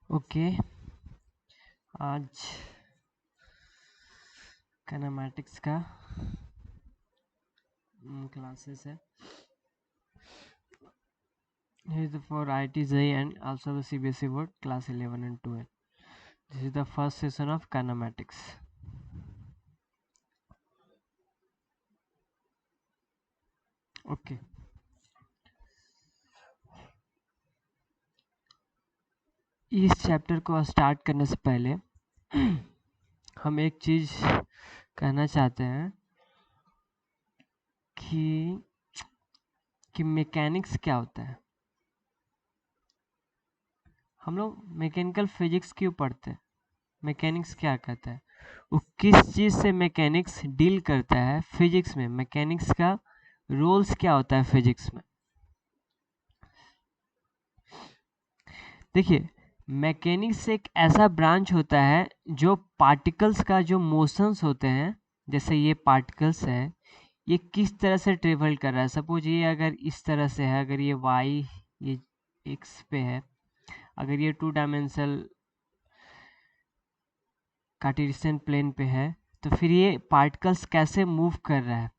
Okay, आज kinematics का classes है for IIT JEE and also the CBSE board class 11 and 12. This is the first session of kinematics. Okay. इस chapter को start करने से पहले हम एक चीज़ कहना चाहते हैं कि मैकेनिक्स क्या होता है। हम लोग मैकेनिकल फिजिक्स क्यों पढ़ते हैं, मैकेनिक्स क्या कहता है, वो किस चीज़ से मैकेनिक्स डील करता है फिजिक्स में, मैकेनिक्स का रोल्स क्या होता है फिजिक्स में। देखिए, मैकेनिक्स एक ऐसा ब्रांच होता है जो पार्टिकल्स का जो मोशंस होते हैं, जैसे ये पार्टिकल्स है, ये किस तरह से ट्रेवल कर रहा है। सपोज ये अगर इस तरह से है, अगर ये वाई ये एक्स पे है, अगर ये 2 डायमेंशनल कार्टेशियन प्लेन पे है, तो फिर ये पार्टिकल्स कैसे मूव कर रहा है,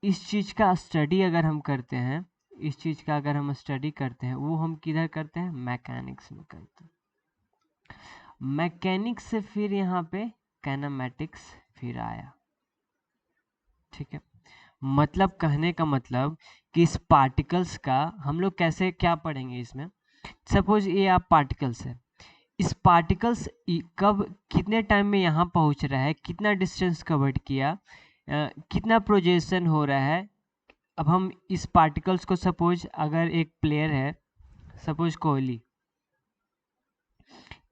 इस चीज़ का स्टडी अगर हम करते हैं, इस चीज़ का अगर हम स्टडी करते हैं, वो हम किधर करते हैं, मैकेनिक्स में करते हैं। मैकेनिक्स से फिर यहाँ पे काइनेमैटिक्स फिर आया। ठीक है, मतलब कहने का मतलब कि इस पार्टिकल्स का हम लोग कैसे क्या पढ़ेंगे इसमें। सपोज ये आप पार्टिकल्स है, इस पार्टिकल्स कब कितने टाइम में यहाँ पहुँच रहा है, कितना डिस्टेंस कवर्ड किया, कितना प्रोजेक्शन हो रहा है। अब हम इस पार्टिकल्स को सपोज अगर एक प्लेयर है, सपोज कोहली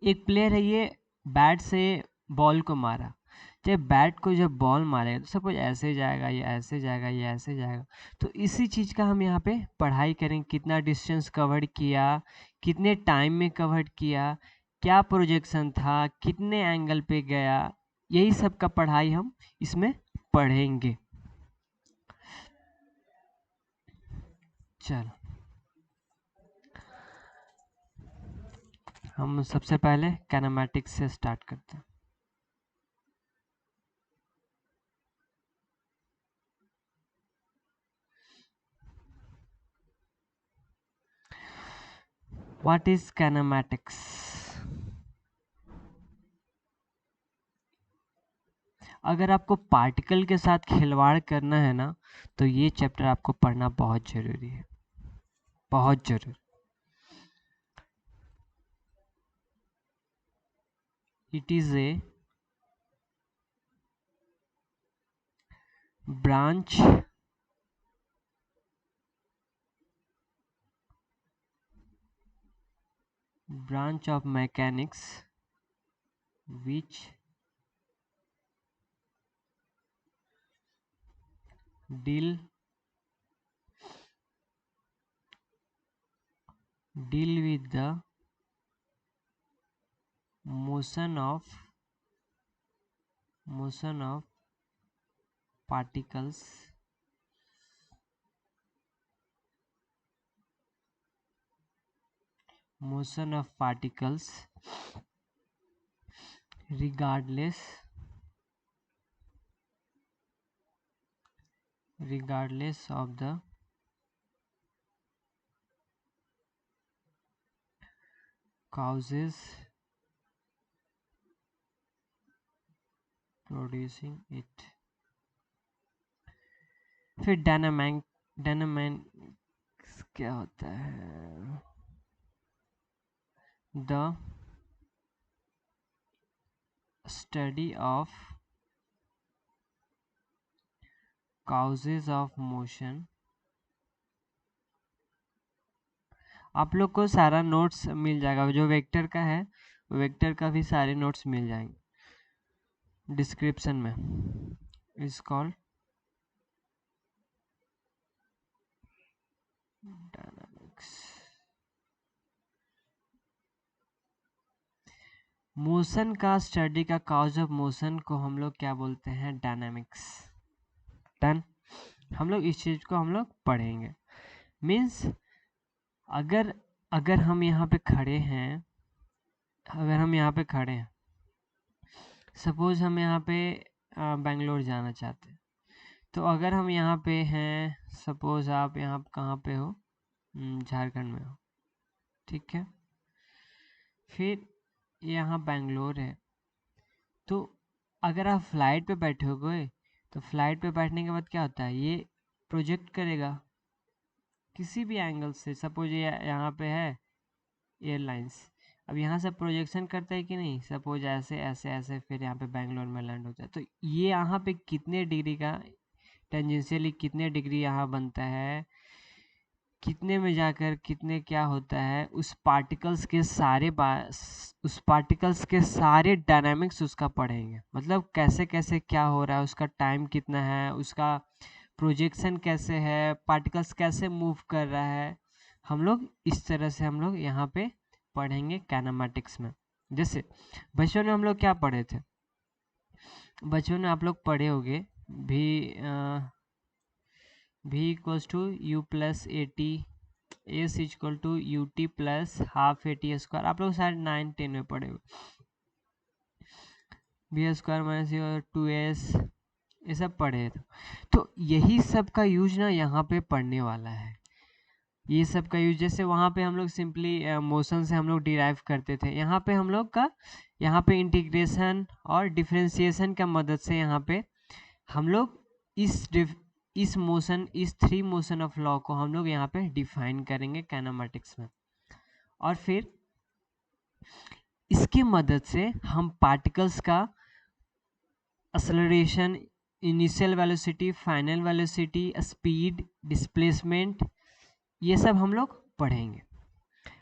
एक प्लेयर है, ये बैट से बॉल को मारा, जब बैट को जब बॉल मारेगा तो सपोज ऐसे जाएगा, ये ऐसे जाएगा, ये ऐसे जाएगा। तो इसी चीज़ का हम यहाँ पे पढ़ाई करेंगे, कितना डिस्टेंस कवर किया, कितने टाइम में कवर किया, क्या प्रोजेक्शन था, कितने एंगल पे गया, यही सब का पढ़ाई हम इसमें पढ़ेंगे। चलो हम सबसे पहले काइनेमैटिक्स से स्टार्ट करते हैं। What is kinematics? अगर आपको पार्टिकल के साथ खिलवाड़ करना है ना, तो ये चैप्टर आपको पढ़ना बहुत जरूरी है, बहुत जरूरी। It is a branch of mechanics which deal with the motion of particles regardless of the causes producing it। फिर डायनामिक्स क्या होता है, the study of causes of motion। आप लोग को सारा नोट्स मिल जाएगा, जो वेक्टर का है वेक्टर का भी सारे नोट्स मिल जाएंगे डिस्क्रिप्शन में। Is called dynamics. मोशन का स्टडी का कॉज ऑफ मोशन को हम लोग क्या बोलते हैं, डायनामिक्स। डन, हम लोग इस चीज को हम लोग पढ़ेंगे। मीन्स अगर हम यहाँ पे खड़े हैं, अगर हम यहाँ पे खड़े हैं, सपोज हम यहाँ पे बेंगलोर जाना चाहते हैं, तो अगर हम यहाँ पे हैं, सपोज आप यहाँ कहाँ पे हो, झारखंड में हो, ठीक है, फिर यहाँ बेंगलोर है, तो अगर आप फ्लाइट पे बैठे हो गए, तो फ्लाइट पे बैठने के बाद क्या होता है, ये प्रोजेक्ट करेगा किसी भी एंगल से। सपोज ये यहाँ पे है एयरलाइंस, अब यहाँ से प्रोजेक्शन करता है कि नहीं, सपोज ऐसे ऐसे ऐसे, फिर यहाँ पे बेंगलोर में लैंड होता है, तो ये यहाँ पे कितने डिग्री का टेंजेंशियली, कितने डिग्री यहाँ बनता है, कितने में जाकर कितने क्या होता है, उस पार्टिकल्स के सारे डायनामिक्स उसका पढ़ेंगे। मतलब कैसे कैसे क्या हो रहा है, उसका टाइम कितना है, उसका प्रोजेक्शन कैसे है, पार्टिकल्स कैसे मूव कर रहा है, हम लोग इस तरह से हम लोग यहाँ पे पढ़ेंगे काइनेमैटिक्स में। जैसे बचपन में हम लोग क्या पढ़े थे, बचपन में आप लोग पढ़े होंगे भी v equals to u plus a t, s equal to u t plus half a t square, आप लोग शायद 9-10 में पढ़े हुए, बी स्क्वायर माइनस 2s, ये सब पढ़े थे। तो यही सब का यूज ना यहाँ पे पढ़ने वाला है, ये सब का यूज। जैसे वहाँ पे हम लोग सिंपली मोशन से हम लोग डिराइव करते थे, यहाँ पे हम लोग का यहाँ पे इंटीग्रेशन और डिफरेंशिएशन का मदद से यहाँ पे हम लोग इस मोशन, इस थ्री मोशन ऑफ लॉ को हम लोग यहाँ पे डिफाइन करेंगे काइनेमैटिक्स में। और फिर इसकी मदद से हम पार्टिकल्स का acceleration, initial velocity, final velocity, speed, displacement, ये सब हम लोग पढ़ेंगे।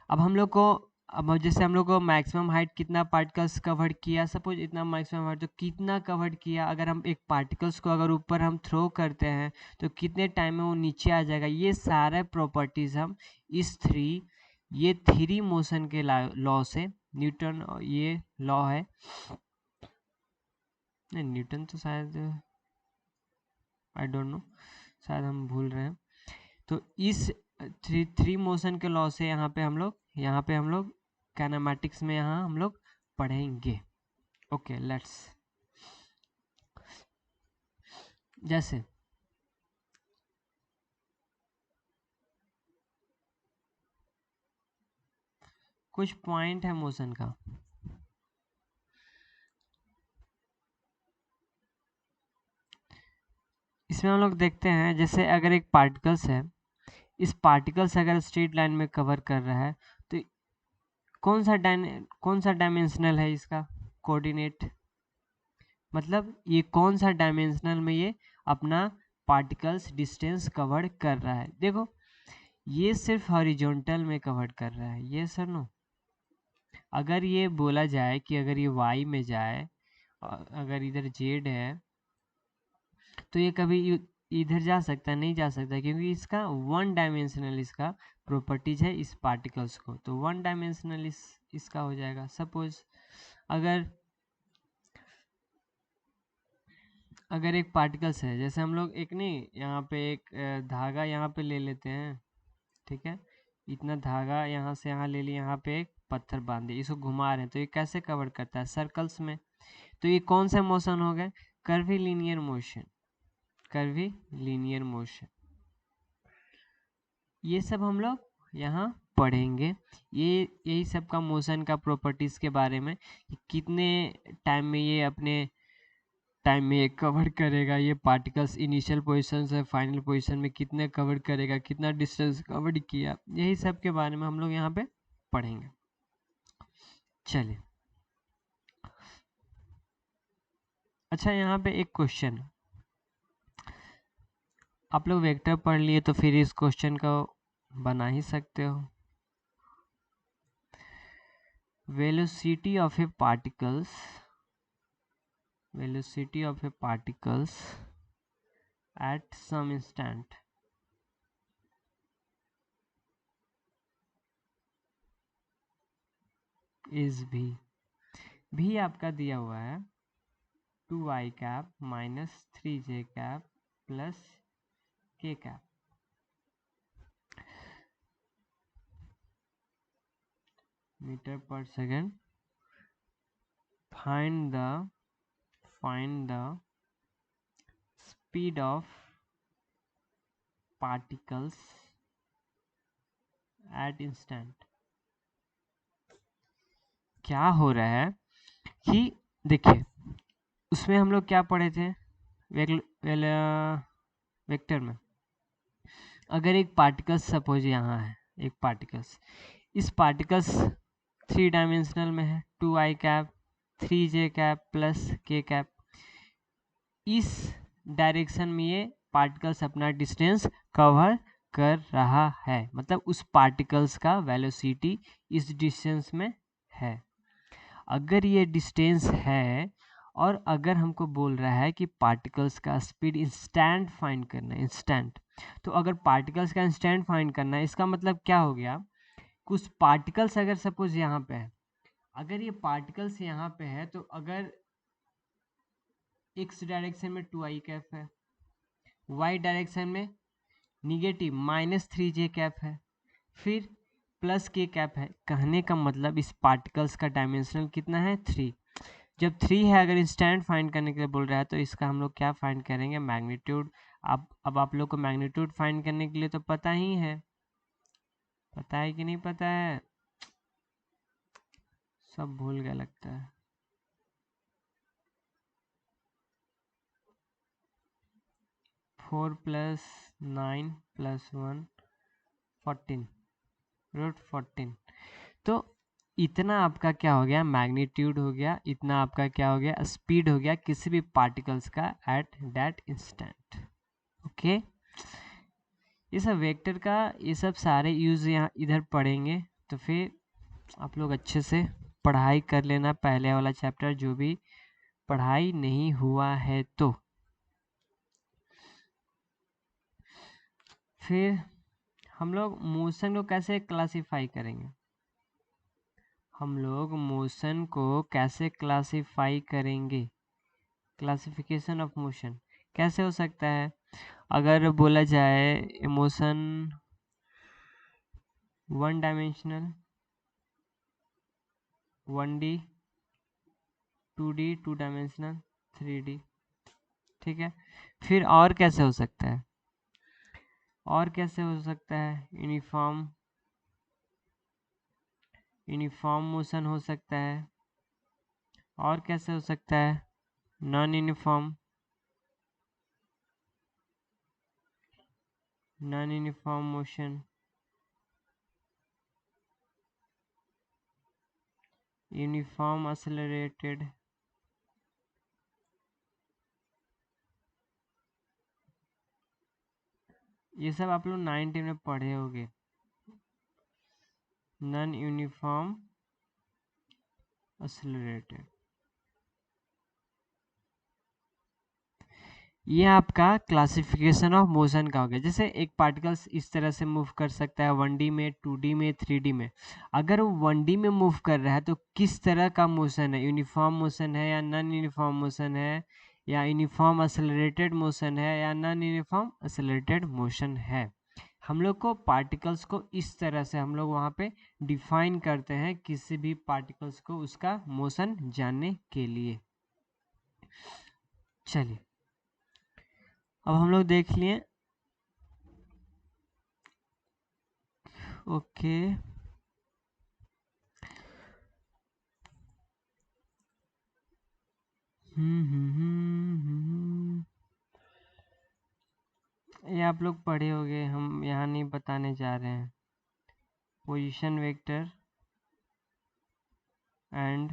अब हम लोग को, अब जैसे हम लोग को मैक्सिमम हाइट कितना पार्टिकल्स कवर किया, सपोज इतना मैक्सिमम हाइट, तो कितना कवर किया, अगर हम एक पार्टिकल्स को अगर ऊपर हम थ्रो करते हैं तो कितने टाइम में वो नीचे आ जाएगा, ये सारे प्रॉपर्टीज हम ये थ्री मोशन के लॉ से, न्यूटन ये लॉ है, नहीं न्यूटन तो शायद आई डोंट नो, शायद हम भूल रहे हैं। तो इस थ्री मोशन के लॉ से यहाँ पे हम लोग काइनेमैटिक्स में यहाँ हम लोग पढ़ेंगे। ओके लेट्स, जैसे कुछ पॉइंट है मोशन का, इसमें हम लोग देखते हैं, जैसे अगर एक पार्टिकल्स है, इस पार्टिकल्स अगर स्ट्रेट लाइन में कवर कर रहा है, तो कौन सा डायमेंशनल है इसका कोऑर्डिनेट, मतलब ये कौन सा डायमेंशनल में ये अपना पार्टिकल्स डिस्टेंस कवर कर रहा है। देखो ये सिर्फ हॉरिजॉन्टल में कवर कर रहा है, ये सर नो। अगर ये बोला जाए कि अगर ये y में जाए और अगर इधर z है, तो ये कभी इधर जा सकता है, नहीं जा सकता, क्योंकि इसका वन डायमेंशनल इसका प्रॉपर्टीज है इस पार्टिकल्स को, तो वन डायमेंशनल इसका हो जाएगा। सपोज अगर एक पार्टिकल्स है, जैसे हम लोग एक नहीं यहाँ पे एक धागा यहाँ पे ले लेते हैं, ठीक है, इतना धागा यहाँ से यहाँ ले लिया, यहाँ पे एक पत्थर बांध दिया, इसको घुमा रहे हैं, तो ये कैसे कवर करता है, सर्कल्स में। तो ये कौन सा मोशन हो गया, कर्वीलिनियर मोशन, कर्वीलिनियर मोशन। ये सब हम लोग यहाँ पढ़ेंगे, ये यही सब का मोशन का प्रॉपर्टीज के बारे में, कि कितने टाइम में ये अपने टाइम में ये कवर करेगा, ये पार्टिकल्स इनिशियल पोजीशन से फाइनल पोजीशन में कितने कवर करेगा, कितना डिस्टेंस कवर किया, यही सब के बारे में हम लोग यहाँ पे पढ़ेंगे। चलिए, अच्छा यहाँ पे एक क्वेश्चन, आप लोग वेक्टर पढ़ लिए तो फिर इस क्वेश्चन को बना ही सकते हो। Velocity of A particles, velocity of a particles at some instant is v आपका दिया हुआ है 2i cap minus 3j cap plus k cap, metre per second find the speed of particles at instant। क्या हो रहा है कि देखिए उसमें हम लोग क्या पढ़े थे वेक्टर में, अगर एक पार्टिकल्स सपोज यहाँ है, एक पार्टिकल्स, इस पार्टिकल्स 3 डायमेंशनल में है, 2i cap 3j cap plus k cap, इस डायरेक्शन में ये पार्टिकल्स अपना डिस्टेंस कवर कर रहा है, मतलब उस पार्टिकल्स का वेलोसिटी इस डिस्टेंस में है। अगर ये डिस्टेंस है और अगर हमको बोल रहा है कि पार्टिकल्स का स्पीड इंस्टेंट फाइंड करना है, इंस्टेंट, तो अगर पार्टिकल्स का इंस्टेंट फाइंड करना है, इसका मतलब क्या हो गया, कुछ पार्टिकल्स अगर सपोज यहाँ पे है, अगर ये पार्टिकल्स यहाँ पे है तो अगर x डायरेक्शन में 2i कैप है, y डायरेक्शन में निगेटिव -3j कैप है, फिर प्लस k कैप है। कहने का मतलब इस पार्टिकल्स का डायमेंशनल कितना है 3। जब 3 है, अगर इंस्टेंट फाइंड करने के लिए बोल रहा है तो इसका हम लोग क्या फाइंड करेंगे, मैग्नीट्यूड। अब आप लोग को मैग्नीट्यूड फाइंड करने के लिए तो पता ही है, पता है कि नहीं पता है, सब भूल गया लगता है। Four plus 9 plus 1 14 √14। तो इतना आपका क्या हो गया, मैग्नीट्यूड हो गया, इतना आपका क्या हो गया, स्पीड हो गया किसी भी पार्टिकल्स का एट दैट इंस्टेंट। ओके, ये सब वेक्टर का ये सब सारे यूज यहाँ इधर पढ़ेंगे, तो फिर आप लोग अच्छे से पढ़ाई कर लेना पहले वाला चैप्टर, जो भी पढ़ाई नहीं हुआ है तो। फिर हम लोग मोशन को कैसे क्लासिफाई करेंगे, हम लोग मोशन को कैसे क्लासिफाई करेंगे, क्लासिफिकेशन ऑफ मोशन कैसे हो सकता है। अगर बोला जाए motion 1 dimensional, 1D, 2D, 2 dimensional, 3D, ठीक है। फिर और कैसे हो सकता है, और कैसे हो सकता है, यूनिफॉर्म मोशन हो सकता है, और कैसे हो सकता है, non uniform motion, uniform accelerated, ये सब आप लोग 9th में पढ़े होंगे। नॉन यूनिफॉर्म एक्सेलरेटेड, ये आपका क्लासिफिकेशन ऑफ मोशन का हो गया। जैसे एक पार्टिकल्स इस तरह से मूव कर सकता है 1D में, 2D में, 3D में। अगर वो 1D में मूव कर रहा है तो किस तरह का मोशन है, यूनिफॉर्म मोशन है या नॉन यूनिफॉर्म मोशन है, या यूनिफॉर्म एक्सेलरेटेड मोशन है या नॉन यूनिफॉर्म एक्सेलरेटेड मोशन है। हम लोग को पार्टिकल्स को इस तरह से हम लोग वहाँ पे डिफाइन करते हैं, किसी भी पार्टिकल्स को उसका मोशन जानने के लिए। चलिए अब हम लोग देख लिए, ओके ये आप लोग पढ़े होंगे, हम यहाँ नहीं बताने जा रहे हैं। Position vector and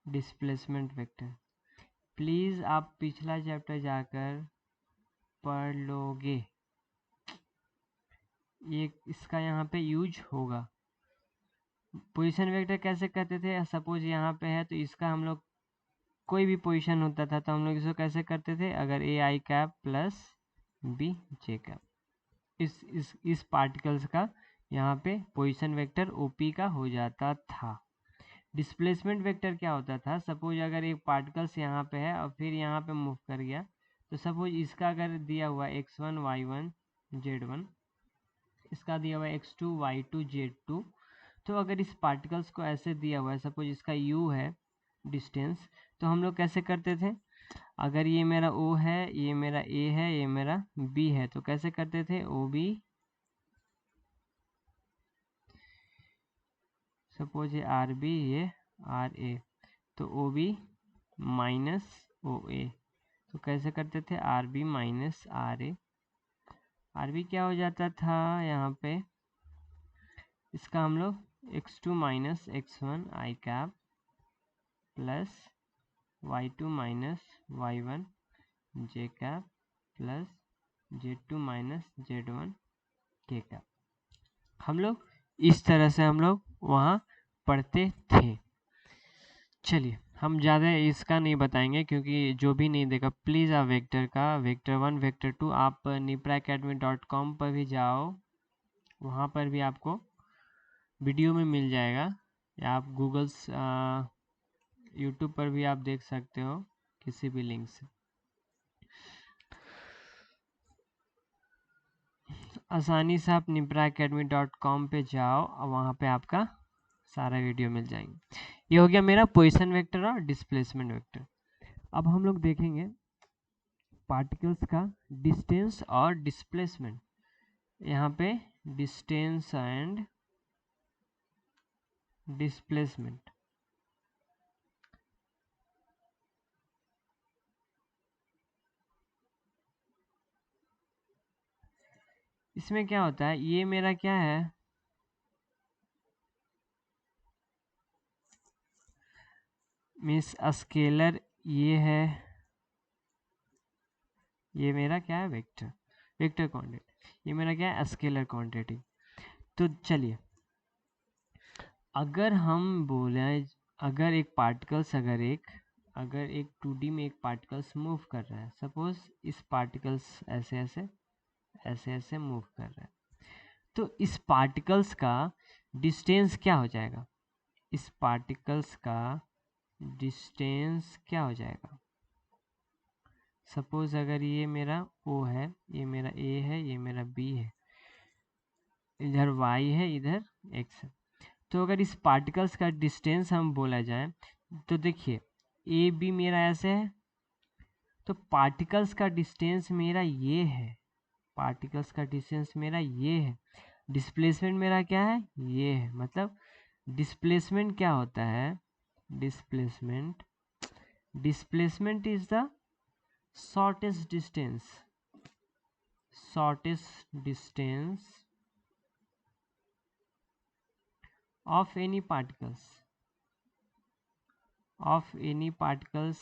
displacement vector, please आप पिछला चैप्टर जाकर पढ़ लोगे, ये इसका यहाँ पे यूज होगा। पोजीशन वेक्टर कैसे कहते थे, सपोज यहाँ पे है तो इसका हम लोग कोई भी पोजीशन होता था तो हम लोग इसको कैसे करते थे, अगर a i cap plus b j cap, इस पार्टिकल्स का यहाँ पे पोजीशन वेक्टर ओपी का हो जाता था। डिस्प्लेसमेंट वेक्टर क्या होता था, सपोज अगर एक पार्टिकल्स यहाँ पे है और फिर यहाँ पे मूव कर गया, तो सपोज इसका अगर दिया हुआ x1 y1 z1, इसका दिया हुआ x2 y2 z2, तो अगर इस पार्टिकल्स को ऐसे दिया हुआ है, सपोज इसका u है डिस्टेंस, तो हम लोग कैसे करते थे, अगर ये मेरा O है, ये मेरा A है, ये मेरा B है, तो कैसे करते थे, OB, सपोज ये RB, ये RA, तो OB माइनस OA, तो कैसे करते थे, RB माइनस RA। RB क्या हो जाता था यहाँ पे, इसका हम लोग x2 minus x1 i cap plus y2 minus y1 j cap plus z2 minus z1 k cap, हम लोग इस तरह से हम लोग वहाँ पढ़ते थे। चलिए हम ज़्यादा इसका नहीं बताएंगे, क्योंकि जो भी नहीं देखा प्लीज़ आप वेक्टर का वेक्टर 1 वेक्टर 2 आप nipraacademy.com पर भी जाओ, वहाँ पर भी आपको वीडियो में मिल जाएगा, या आप गूगल्स यूट्यूब पर भी आप देख सकते हो किसी भी लिंक से। आसानी से आप nipraacademy.com पे जाओ और वहाँ पे आपका सारा वीडियो मिल जाएंगे। ये हो गया मेरा पोजीशन वेक्टर और डिस्प्लेसमेंट वेक्टर। अब हम लोग देखेंगे पार्टिकल्स का डिस्टेंस और डिस्प्लेसमेंट। यहाँ पे डिस्टेंस एंड डिस्प्लेसमेंट, इसमें क्या होता है, ये मेरा क्या है, मीन्स स्केलर, ये है, ये मेरा क्या है, वेक्टर, वेक्टर क्वांटिटी, ये मेरा क्या है, स्केलर क्वांटिटी। तो चलिए अगर हम बोले, अगर एक पार्टिकल्स, अगर एक 2D में एक पार्टिकल्स मूव कर रहा है, सपोज इस पार्टिकल्स ऐसे ऐसे ऐसे ऐसे मूव कर रहा है, तो इस पार्टिकल्स का डिस्टेंस क्या हो जाएगा, इस पार्टिकल्स का डिस्टेंस क्या हो जाएगा, सपोज अगर ये मेरा O है, ये मेरा A है, ये मेरा B है, इधर Y है, इधर X है, तो अगर इस पार्टिकल्स का डिस्टेंस हम बोला जाए, तो देखिए ए बी मेरा ऐसे है, तो पार्टिकल्स का डिस्टेंस मेरा ये है, पार्टिकल्स का डिस्टेंस मेरा ये है, डिस्प्लेसमेंट मेरा क्या है, ये है, मतलब डिस्प्लेसमेंट क्या होता है, displacement, displacement is the shortest distance, shortest distance of any particles, of any particles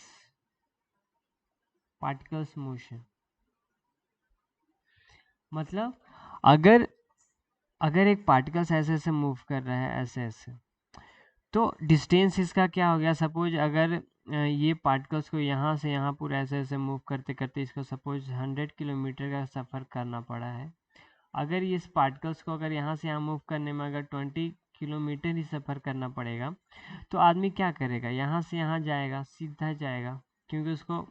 motion। मतलब अगर अगर एक पार्टिकल्स ऐसे ऐसे मूव कर रहा है, ऐसे ऐसे, तो डिस्टेंस इसका क्या हो गया, सपोज अगर ये पार्टिकल्स को यहाँ से यहाँ पूरा ऐसे ऐसे मूव करते करते इसको सपोज 100 किलोमीटर का सफ़र करना पड़ा है, अगर ये इस पार्टिकल्स को अगर यहाँ से यहाँ मूव करने में अगर 20 किलोमीटर ही सफ़र करना पड़ेगा, तो आदमी क्या करेगा, यहाँ से यहाँ जाएगा, सीधा जाएगा, क्योंकि उसको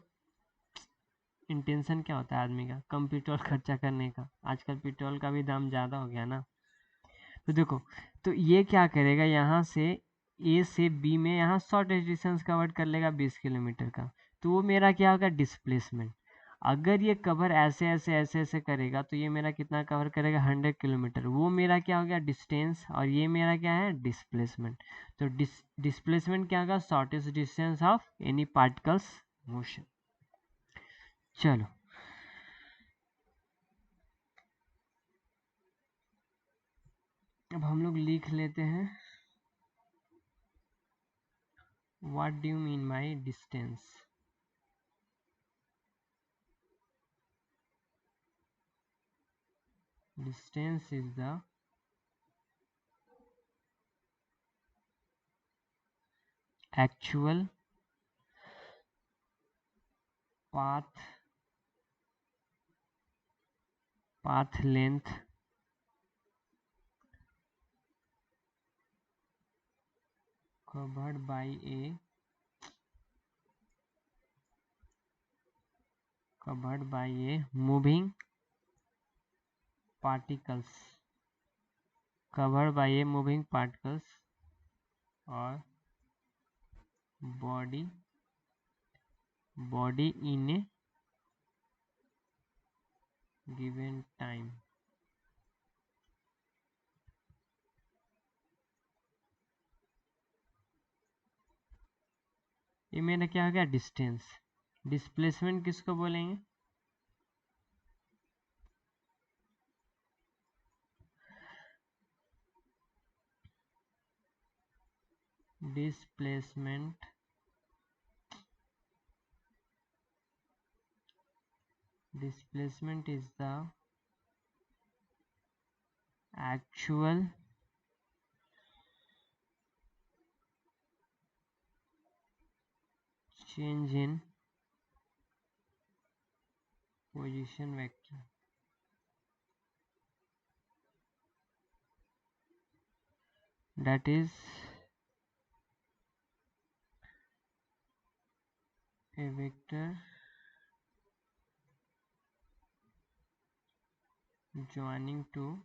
इंटेंशन क्या होता है आदमी का, कम पेट्रोल खर्चा करने का, आजकल पेट्रोल का भी दाम ज़्यादा हो गया ना। तो देखो, तो ये क्या करेगा, यहाँ से ए से बी में यहाँ शॉर्ट डिस्टेंस कवर कर लेगा 20 किलोमीटर का, तो वो मेरा क्या होगा, डिस्प्लेसमेंट। अगर ये कवर ऐसे ऐसे ऐसे ऐसे करेगा, तो ये मेरा कितना कवर करेगा, 100 किलोमीटर, वो मेरा क्या हो गया, डिस्टेंस, और ये मेरा क्या है, डिस्प्लेसमेंट। तो डिस्प्लेसमेंट क्या होगा, shortest distance of any particles motion. चलो अब हम लोग लिख लेते हैं, what do you mean by distance. Distance is the actual path length covered by a moving particles covered by a moving particles or body in a given time. ये मेरा क्या हो गया, डिस्टेंस। डिस्प्लेसमेंट किसको बोलेंगे, displacement is the actual change in position vector. That is a vector joining to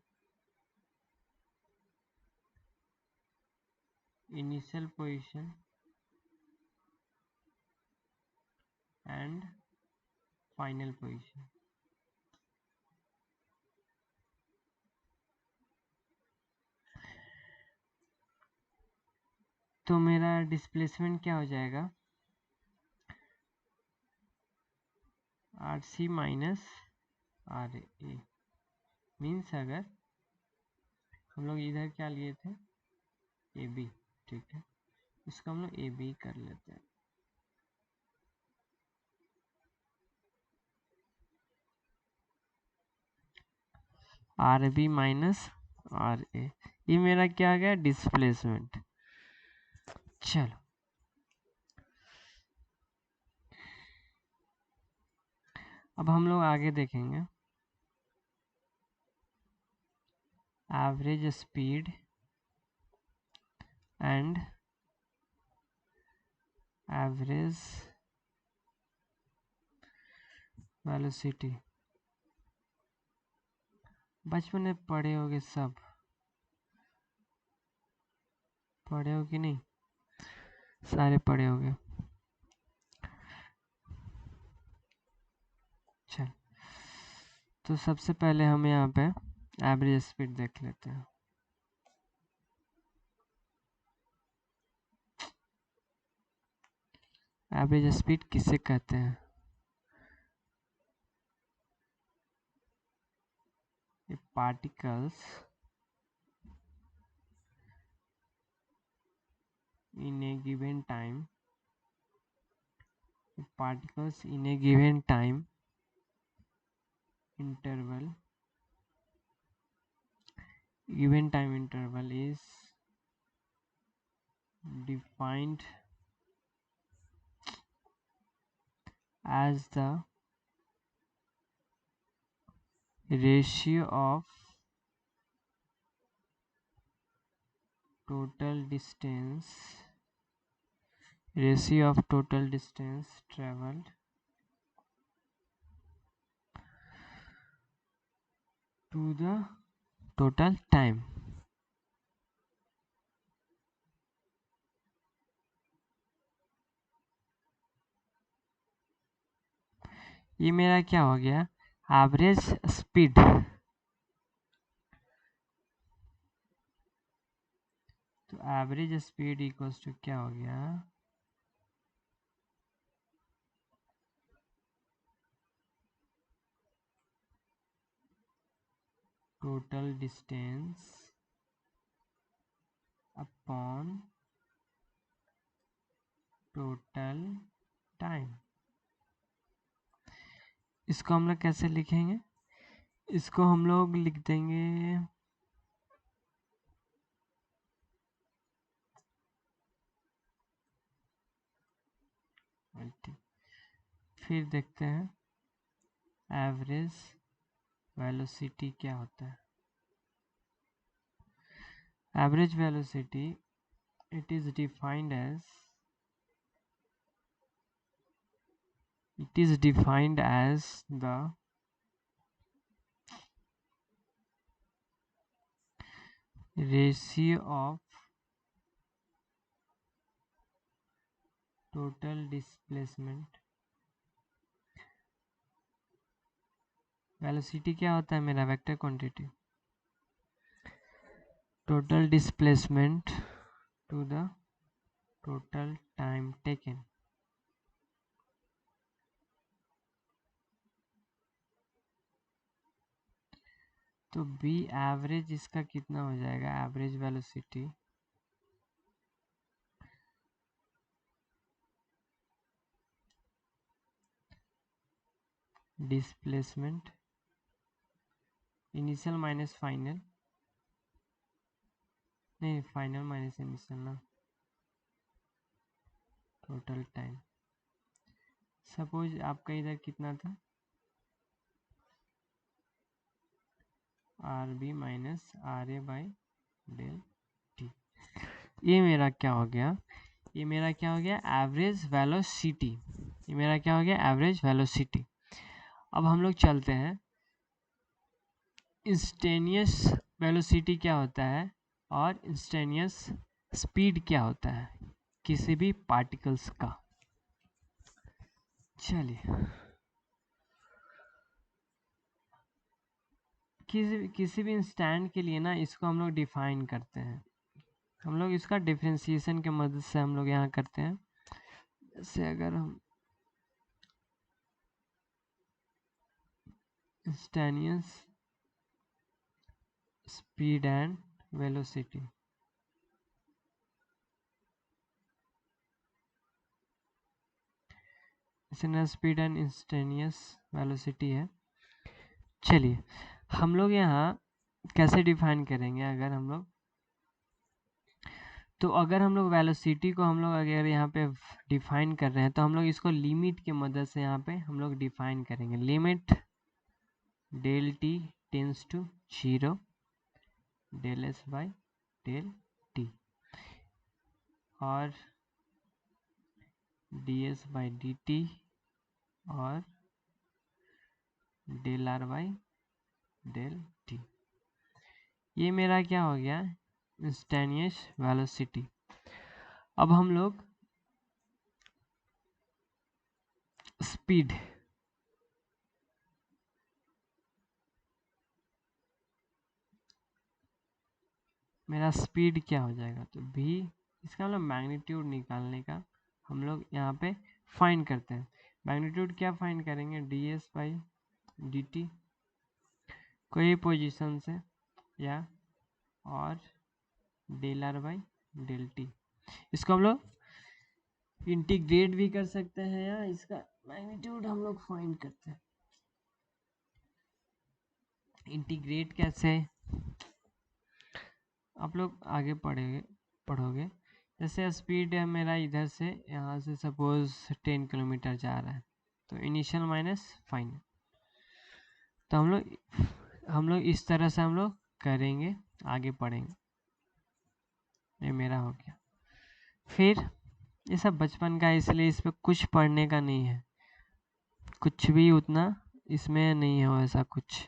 initial position and final position. तो मेरा displacement क्या हो जाएगा, r c minus r a. Means अगर हम लोग इधर क्या लिए थे, ए बी, ठीक है, इसको हम लोग ए बी कर लेते हैं। आर बी माइनस आर ए, ये मेरा क्या आ गया, डिस्प्लेसमेंट। चलो अब हम लोग आगे देखेंगे average speed and average velocity. बचपन में पढ़े होगे, सब पढ़े हो कि नहीं, सारे पढ़े होगे। चल तो सबसे पहले हम यहाँ पे एवरेज स्पीड देख लेते हैं। एवरेज स्पीड किसे कहते हैं, particles in a given time, particles in a given time interval, given time interval is defined as the ratio of total distance traveled to the total time। ये मेरा क्या हो गया, एवरेज स्पीड। तो average speed equals to क्या हो गया, total distance upon total time. इसको हम लोग कैसे लिखेंगे, इसको हम लोग लिख देंगे फिर देखते हैं एवरेज वेलोसिटी क्या होता है। Average velocity it is defined as the ratio of total displacement. Velocity क्या होता है मेरा? Vector quantity. Total displacement to the total time taken. तो बी एवरेज इसका कितना हो जाएगा? Average velocity displacement initial minus final, नहीं फाइनल माइनस इनिशियल ना, टोटल टाइम। सपोज आपका इधर कितना था? R b minus r a by del t. ये मेरा क्या हो गया? ये मेरा क्या हो गया? Average velocity. ये मेरा क्या हो गया? Average velocity. अब हम लोग चलते हैं, इंस्टेनियस वेलोसिटी क्या होता है और इंस्टेनियस स्पीड क्या होता है किसी भी पार्टिकल्स का। चलिए, किसी भी इंस्टेंट के लिए ना इसको हम लोग डिफाइन करते हैं। हम लोग इसका डिफरेंशिएशन के मदद से हम लोग यहाँ करते हैं। जैसे अगर हम instantaneous speed and velocity, instantaneous speed and instantaneous velocity है। चलिए, हम लोग यहाँ कैसे डिफाइन करेंगे? अगर हम लोग, तो अगर हम लोग वेलोसिटी को हम लोग अगर यहाँ पे डिफाइन कर रहे हैं तो हम लोग इसको लिमिट की मदद से यहाँ पे हम लोग डिफाइन करेंगे। Limit del t tends to 0 del s by del t और d s by d t और del r by del t. ये मेरा क्या हो गया? Instantaneous velocity. अब हम लोग स्पीड, मेरा स्पीड क्या हो जाएगा? तो भी इसका मतलब मैग्नीट्यूड निकालने का हम लोग यहाँ पे फाइन करते हैं। मैग्नीट्यूड क्या फाइन करेंगे? D s by d t कोई पोजीशन से, या और del r by del t. इसको हम लोग इंटीग्रेट भी कर सकते हैं या इसका मैग्नीट्यूड हम लोग फाइन करते हैं। इंटीग्रेट कैसे आप लोग आगे पढ़ोगे। जैसे स्पीड है मेरा इधर से यहाँ से सपोज 10 किलोमीटर जा रहा है, तो इनिशियल माइनस फाइनल। तो हम लोग इस तरह से हम लोग करेंगे, आगे पढ़ेंगे। ये मेरा हो गया। फिर ये सब बचपन का है, इसलिए इस पर कुछ पढ़ने का नहीं है, कुछ भी उतना इसमें नहीं है ऐसा कुछ।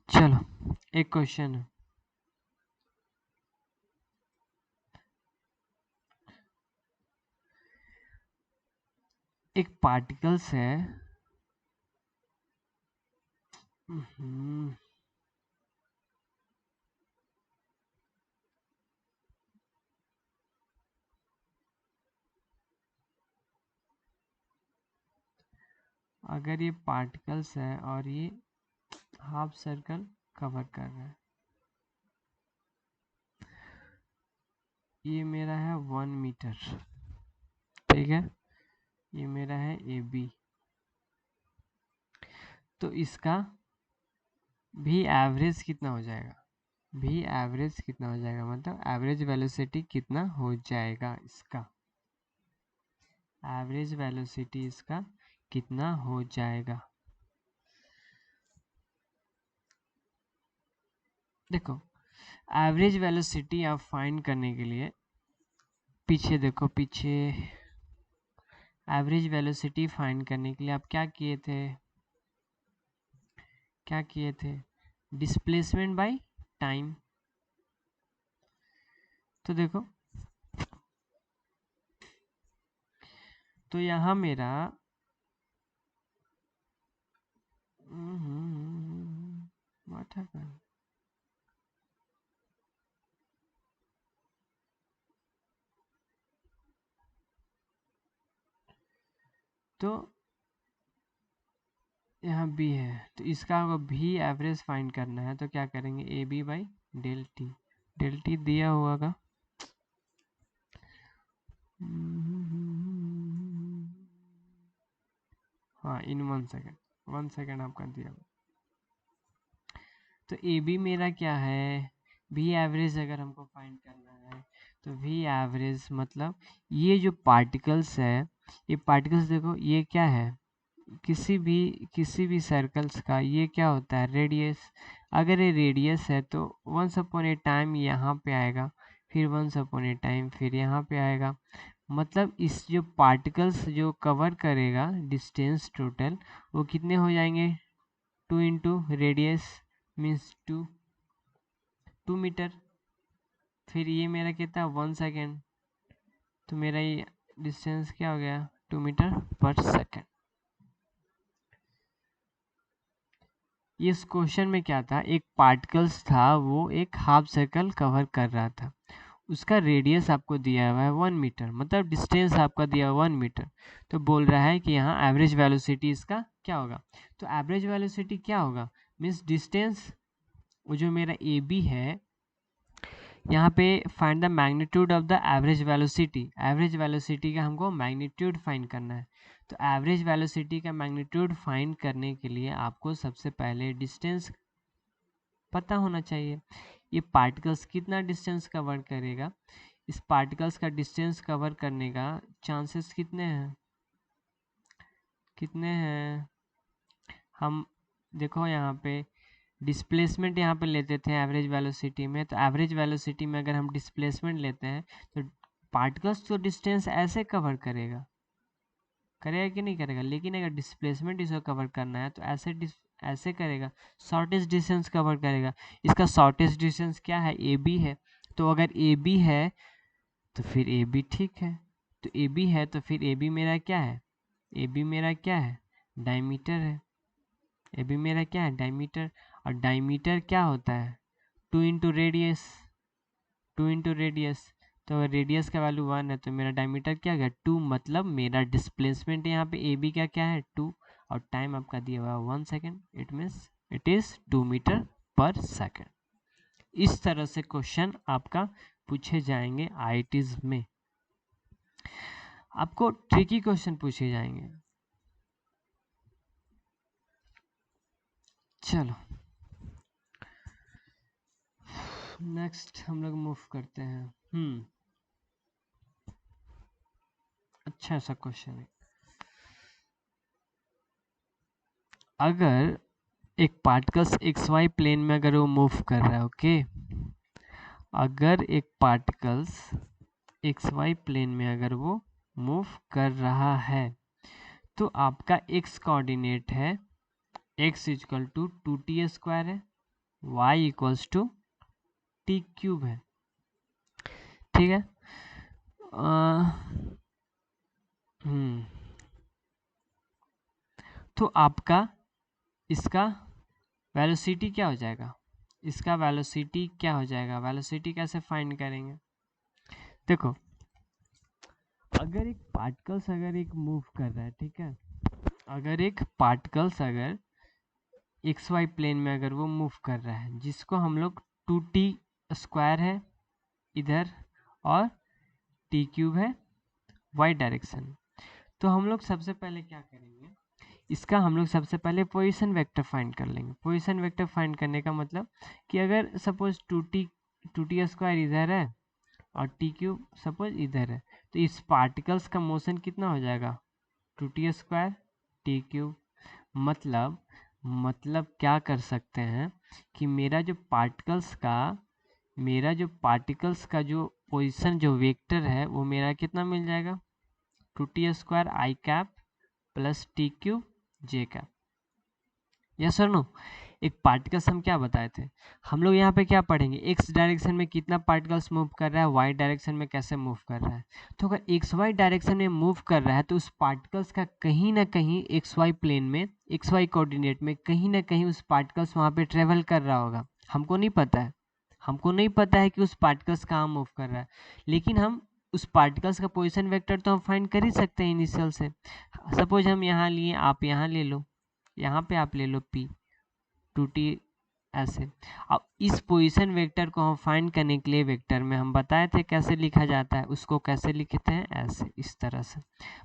चलो, एक क्वेश्चन है। एक पार्टिकल्स है, अगर ये पार्टिकल्स है और ये हाफ सर्कल कवर कर रहा है, ये मेरा है 1 मीटर, ठीक है, ये मेरा है ए बी। तो इसका भी एवरेज कितना हो जाएगा? भी एवरेज कितना हो जाएगा मतलब एवरेज वेलोसिटी कितना हो जाएगा? इसका एवरेज वेलोसिटी इसका कितना हो जाएगा? देखो, एवरेज वेलोसिटी आप फाइंड करने के लिए पीछे देखो, पीछे एवरेज वेलोसिटी फाइंड करने के लिए आप क्या किए थे? क्या किए थे, डिस्प्लेसमेंट बाय टाइम। तो देखो, तो यहाँ मेरा व्हाट हैपेंड, तो यहाँ बी है, तो इसका भी एवरेज फाइंड करना है, तो क्या करेंगे, a b by del t. Del t दिया हुआ का हाँ इन 1 सेकेंड, 1 सेकेंड आपका दिया हुआ। तो ए बी मेरा क्या है, वी एवरेज अगर हमको फाइंड करना है तो वी एवरेज मतलब ये जो पार्टिकल्स है, ये पार्टिकल्स देखो ये क्या है, किसी भी सर्कल्स का ये क्या होता है, रेडियस। अगर ये रेडियस है तो वंस अपॉन ए टाइम यहाँ पे आएगा, फिर वंस अपॉन ए टाइम फिर यहाँ पे आएगा। मतलब इस जो पार्टिकल्स जो कवर करेगा डिस्टेंस टोटल, वो कितने हो जाएंगे, 2 इंटू रेडियस मीन्स 2 मीटर। फिर ये मेरा कितना 1 सेकेंड, तो मेरा ये डिस्टेंस क्या हो गया, 2 मीटर पर सेकेंड। इस क्वेश्चन में क्या था, एक पार्टिकल्स था वो एक हाफ सर्कल कवर कर रहा था, उसका रेडियस आपको दिया हुआ है 1 मीटर, मतलब डिस्टेंस आपका दिया हुआ 1 मीटर। तो बोल रहा है कि यहाँ एवरेज वेलोसिटी इसका क्या होगा, तो एवरेज वेलोसिटी क्या होगा, मीन्स डिस्टेंस, वो जो मेरा ए बी है, यहाँ पे find the magnitude of the average velocity, average velocity का हमको मैग्नीट्यूड फाइंड करना है। तो एवरेज वेलोसिटी का मैग्नीट्यूड फाइंड करने के लिए आपको सबसे पहले डिस्टेंस पता होना चाहिए। ये पार्टिकल्स कितना डिस्टेंस कवर करेगा, इस पार्टिकल्स का डिस्टेंस कवर करने का चांसेस कितने हैं, कितने हैं, हम देखो यहाँ पे डिस्प्लेसमेंट यहाँ पे लेते थे एवरेज वेलोसिटी में, तो एवरेज वेलोसिटी में अगर हम डिस्प्लेसमेंट लेते हैं तो पार्टिकल्स तो डिस्टेंस ऐसे कवर करेगा, करेगा कि नहीं करेगा, लेकिन अगर डिस्प्लेसमेंट इसको कवर करना है तो ऐसे करेगा, शॉर्टेस्ट डिस्टेंस कवर करेगा। इसका शॉर्टेस्ट डिस्टेंस क्या है, ए बी है, तो अगर ए बी है तो फिर ए बी ठीक है, तो ए बी है तो फिर ए बी मेरा क्या है, ए बी मेरा क्या है, डायमीटर है, ए बी मेरा क्या है, डायमीटर। और डायमीटर क्या होता है, 2 इंटू रेडियस, 2 इंटू रेडियस, तो अगर रेडियस का वैल्यू 1 है तो मेरा डायमीटर क्या गया 2, मतलब मेरा डिस्प्लेसमेंट यहाँ पे ए बी का क्या है 2, और टाइम आपका दिया हुआ है 1 second, it means it is 2 metre per second. इस तरह से क्वेश्चन आपका पूछे जाएंगे आईआईटीज में, आपको ट्रिकी क्वेश्चन पूछे जाएंगे। चलो नेक्स्ट हम लोग मूव करते हैं। अच्छा सा क्वेश्चन है, अगर एक पार्टिकल्स एक्स वाई प्लेन में अगर वो मूव कर रहा है, ओके, अगर एक पार्टिकल्स एक्स वाई प्लेन में अगर वो मूव कर रहा है, तो आपका एक्स कोऑर्डिनेट है x equal to 2t square है, y equals to t cube है, ठीक है। तो आपका इसका वेलोसिटी क्या हो जाएगा, इसका वेलोसिटी क्या हो जाएगा, वेलोसिटी कैसे फाइंड करेंगे, देखो अगर एक पार्टिकल्स अगर एक मूव कर रहा है, ठीक है, अगर एक पार्टिकल्स अगर एक्स वाई प्लेन में अगर वो मूव कर रहा है, जिसको हम लोग 2t स्क्वायर है इधर और टी क्यूब है वाई डायरेक्शन, तो हम लोग सबसे पहले क्या करेंगे, इसका हम लोग सबसे पहले पोजीशन वेक्टर फाइंड कर लेंगे। पोजीशन वेक्टर फाइंड करने का मतलब कि अगर सपोज 2t स्क्वायर इधर है और टी क्यूब सपोज इधर है, तो इस पार्टिकल्स का मोशन कितना हो जाएगा 2t स्क्वायर टी क्यूब। मतलब क्या कर सकते हैं कि मेरा जो पार्टिकल्स का जो पोजीशन जो वेक्टर है वो मेरा कितना मिल जाएगा 2t स्क्वायर आई कैप प्लस टी क्यूब जे कैप, यस और नो। एक पार्टिकल्स हम क्या बताए थे, हम लोग यहाँ पे क्या पढ़ेंगे, एक्स डायरेक्शन में कितना पार्टिकल्स मूव कर रहा है, वाई डायरेक्शन में कैसे मूव कर रहा है। तो अगर एक्स वाई डायरेक्शन में मूव कर रहा है तो उस पार्टिकल्स का कहीं ना कहीं एक्स वाई प्लेन में, एक्स वाई कोऑर्डिनेट में कहीं ना कहीं उस पार्टिकल्स वहाँ पे ट्रेवल कर रहा होगा। हमको नहीं पता है, हमको नहीं पता है कि उस पार्टिकल्स कहाँ मूव कर रहा है, लेकिन हम उस पार्टिकल्स का पोजीशन वेक्टर तो हम फाइंड कर ही सकते हैं इनिशियल से। सपोज हम यहाँ लिए, आप यहाँ ले लो, यहाँ पे आप ले लो p 2t ऐसे। अब इस पोजीशन वेक्टर को हम फाइंड करने के लिए वेक्टर में हम बताए थे कैसे लिखा जाता है, उसको कैसे लिखते हैं, ऐसे इस तरह से।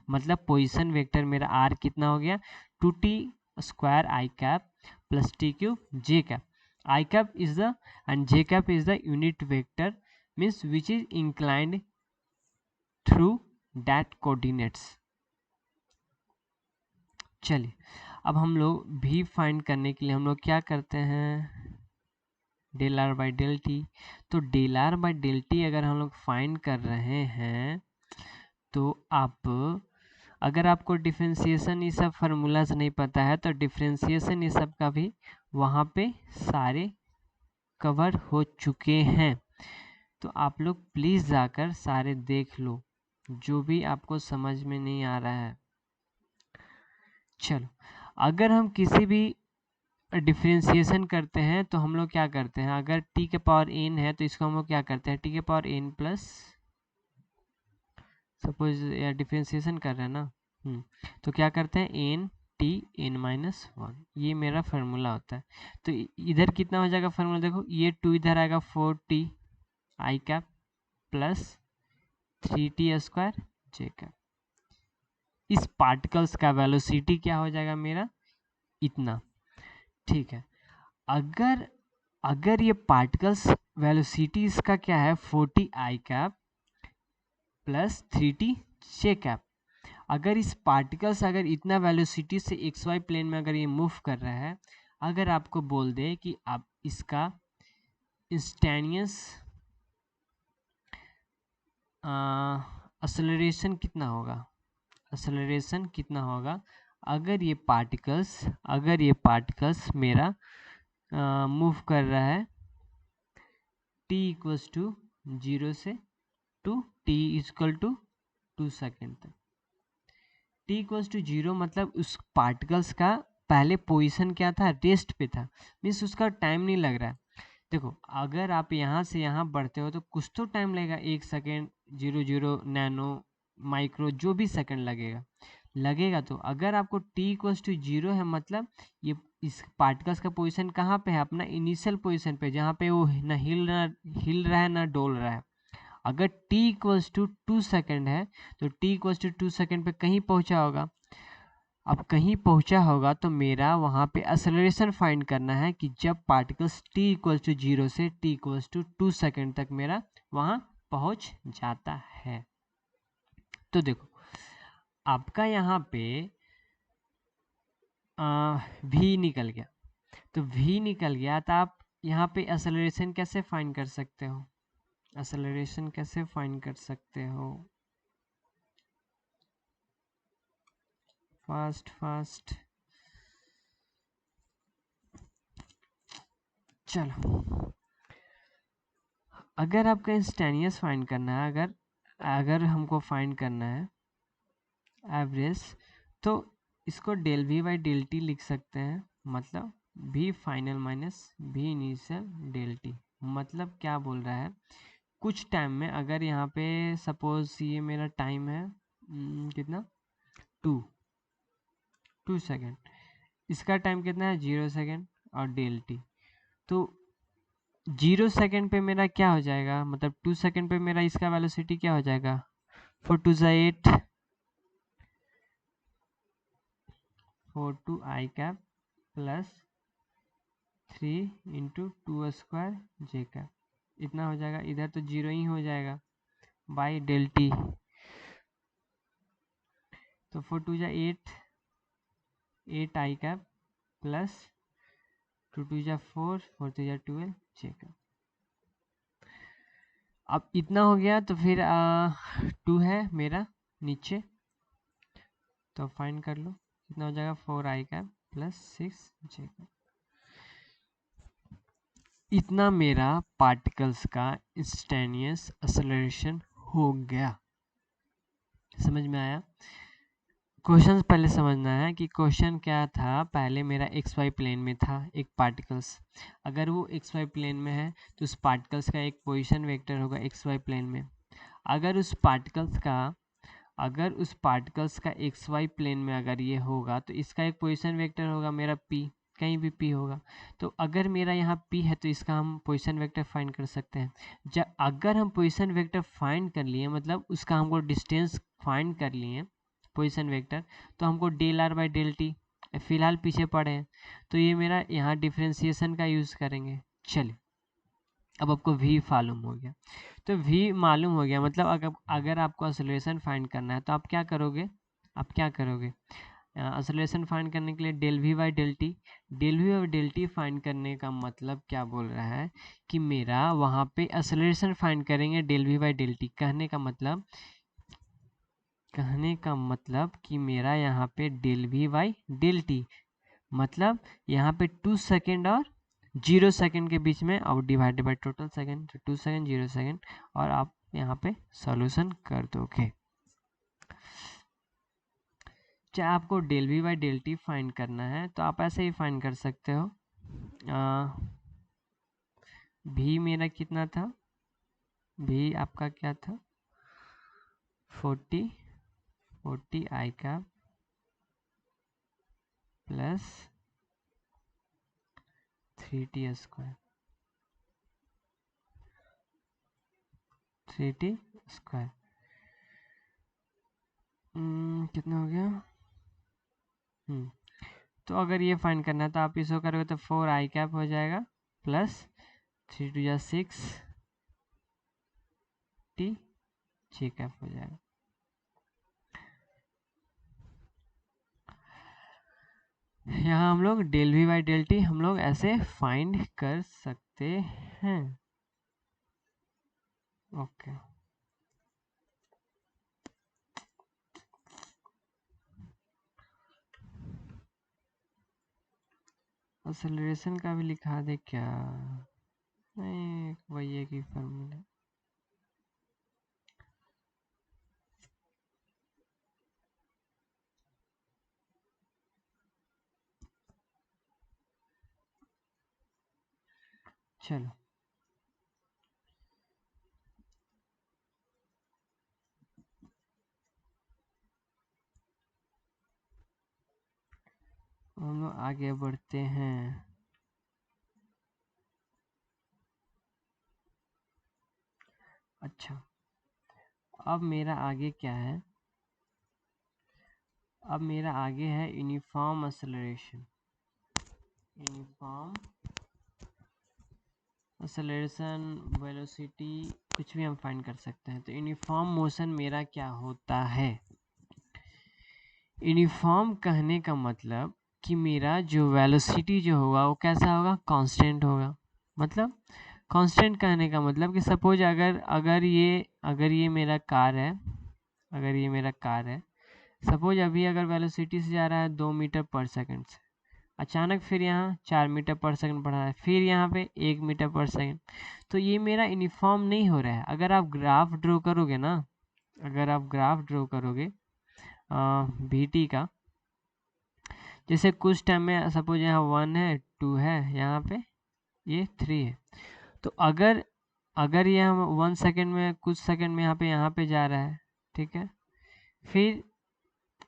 मतलब पोजीशन वेक्टर मेरा r कितना हो गया, 2t square I cap plus T cube J cap. I cap is the and j cap is the unit vector means which is inclined through that coordinates। चलिए अब हम लोग v फाइंड करने के लिए हम लोग क्या करते हैं, del r by del t. तो del r by del t अगर हम लोग फाइंड कर रहे हैं तो आप, अगर आपको डिफ्रेंसिएशन ये सब फार्मूलाज नहीं पता है तो डिफ्रेंसिएशन ये सब का भी वहाँ पे सारे कवर हो चुके हैं। तो आप लोग प्लीज़ जाकर सारे देख लो, जो भी आपको समझ में नहीं आ रहा है। चलो अगर हम किसी भी डिफ्रेंसिएशन करते हैं तो हम लोग क्या करते हैं, अगर t के पावर n है तो इसको हम लोग क्या करते हैं, t के power n plus, suppose differentiation कर रहे हैं ना, तो क्या करते हैं n t n माइनस 1, ये मेरा फार्मूला होता है। तो इधर कितना हो जाएगा फार्मूला, देखो ये 2 इधर आएगा 4t आई कैप प्लस 3t स्क्वायर जे कैप। इस पार्टिकल्स का वेलोसिटी क्या हो जाएगा मेरा, इतना, ठीक है। अगर अगर ये पार्टिकल्स वेलोसिटी इसका क्या है 40 आई कैप प्लस 3t जे कैप, अगर इस पार्टिकल्स अगर इतना वेलोसिटी से एक्स वाई प्लेन में अगर ये मूव कर रहा है, अगर आपको बोल दे कि आप इसका इंस्टेनियस एक्सेलरेशन कितना होगा, एक्सेलरेशन कितना होगा अगर ये पार्टिकल्स मेरा मूव कर रहा है t इक्वल्स टू 0 से to t equal to 2 second तक। t इक्वल्स टू 0 मतलब उस पार्टिकल्स का पहले पोजीशन क्या था, रेस्ट पे था, मीन्स उसका टाइम नहीं लग रहा है। देखो अगर आप यहाँ से यहाँ बढ़ते हो तो कुछ तो टाइम लगेगा, 1 सेकेंड, 0 नैनो माइक्रो जो भी सेकंड लगेगा। तो अगर आपको t इक्वल्स टू 0 है मतलब ये इस पार्टिकल्स का पोजीशन कहाँ पे है, अपना इनिशियल पोजीशन पे, जहाँ पे वो ना हिल रहा है ना डोल रहा है। अगर t इक्वल्स टू 2 सेकेंड है तो t इक्वल्स टू 2 सेकेंड पे कहीं पहुँचा होगा। अब कहीं पहुँचा होगा तो मेरा वहाँ पे एक्सेलरेशन फाइंड करना है कि जब पार्टिकल्स t इक्वल्स टू 0 से t इक्वल्स टू 2 सेकेंड तक मेरा वहाँ पहुँच जाता है। तो देखो आपका यहाँ पे v निकल गया, तो v निकल गया तो आप यहाँ पे एक्सेलरेशन कैसे फाइंड कर सकते हो, एक्सेलरेशन कैसे फाइंड कर सकते हो, फास्ट चलो अगर आपका इंस्टेनियस फाइंड करना है, अगर हमको फाइंड करना है एवरेज, तो इसको del v by del t लिख सकते हैं, मतलब v final minus v initial del t. मतलब क्या बोल रहा है, कुछ टाइम में अगर यहाँ पे सपोज ये मेरा टाइम है कितना 2 सेकेंड, इसका टाइम कितना है 0 सेकेंड और डेल टी, तो 0 सेकेंड पे मेरा क्या हो जाएगा, मतलब 2 सेकेंड पे मेरा इसका वेलोसिटी क्या हो जाएगा, 4 2 8 4 2 आई कैप प्लस 3 इंटू 2 स्क्वायर जे कैप, इतना हो जाएगा। इधर तो 0 ही हो जाएगा बाई डेल टी, तो 4 2 8 आई कैप प्लस 2 2 4 4 3 12 जे कैप। अब इतना हो गया तो फिर 2 है मेरा नीचे, तो फाइंड कर लो कितना हो जाएगा, 4 आई कैप प्लस 6 जे कैप। इतना मेरा पार्टिकल्स का इंस्टेंटेनियस एक्सेलरेशन हो गया। समझ में आया? क्वेश्चन पहले समझना है कि क्वेश्चन क्या था। पहले मेरा एक्स वाई प्लेन में था एक पार्टिकल्स, अगर वो एक्स वाई प्लेन में है तो उस पार्टिकल्स का एक पोजीशन वेक्टर होगा एक्स वाई प्लेन में। अगर उस पार्टिकल्स का एक्स वाई प्लेन में अगर ये होगा तो इसका एक पोजीशन वेक्टर होगा मेरा पी, कहीं भी पी होगा। तो अगर मेरा यहाँ पी है तो इसका हम पोजीशन वेक्टर फाइंड कर सकते हैं। जब अगर हम पोजीशन वेक्टर फाइंड कर लिए, मतलब उसका हमको डिस्टेंस फाइंड कर लिए पोजीशन वेक्टर, तो हमको del r by del t, फिलहाल पीछे पड़े हैं तो ये मेरा यहाँ डिफ्रेंसिएशन का यूज़ करेंगे। चलिए, अब आपको v मालूम हो गया। तो v मालूम हो गया, मतलब अगर आपको एक्सेलरेशन फाइंड करना है तो आप क्या करोगे, एक्सेलरेशन फाइंड करने के लिए del v by del t find करने का मतलब क्या बोल रहा है कि मेरा वहाँ पे एक्सेलरेशन फाइंड करेंगे del v by del t. कहने का मतलब कि मेरा यहाँ पे del v by del t, मतलब यहाँ पे 2 सेकेंड और 0 सेकेंड के बीच में, और डिवाइडेड बाई टोटल सेकेंड, तो 2 सेकेंड 0 सेकेंड, और आप यहाँ पे सॉल्यूशन कर दोगे। चाहे आपको del v by del t find करना है तो आप ऐसे ही फाइंड कर सकते हो। भी मेरा कितना था, भी आपका क्या था 40 आई का plus 3t square, 3t square कितना हो गया। तो अगर ये फाइंड करना है तो आप इसको करोगे तो 4 आई कैप हो जाएगा प्लस 3 2 जा 6 टी जी कैप हो जाएगा। यहाँ हम लोग del v by del t हम लोग ऐसे फाइंड कर सकते हैं। ओके, एक्सेलरेशन का भी लिखा दे क्या? नहीं, वही एक ही फॉर्मूला। चलो, हम लोग आगे बढ़ते हैं। अच्छा, अब मेरा आगे क्या है, अब मेरा आगे है uniform acceleration. Uniform acceleration, velocity, कुछ भी हम फाइंड कर सकते हैं। तो यूनिफॉर्म मोशन मेरा क्या होता है, यूनिफॉर्म कहने का मतलब कि मेरा जो वेलोसिटी जो होगा वो कैसा होगा, कांस्टेंट होगा। मतलब कांस्टेंट कहने का मतलब कि सपोज अगर ये मेरा कार है, सपोज अभी अगर वेलोसिटी से जा रहा है 2 मीटर पर सेकंड से, अचानक फिर यहाँ 4 मीटर पर सेकंड बढ़ा है, फिर यहाँ पे 1 मीटर पर सेकंड, तो ये मेरा यूनिफॉर्म नहीं हो रहा है। अगर आप ग्राफ ड्रॉ करोगे ना, वीटी का, जैसे कुछ टाइम में सपोज यहाँ 1 है 2 है, यहाँ पे ये 3 है, तो अगर ये हम 1 सेकेंड में कुछ सेकेंड में यहाँ पे जा रहा है, ठीक है, फिर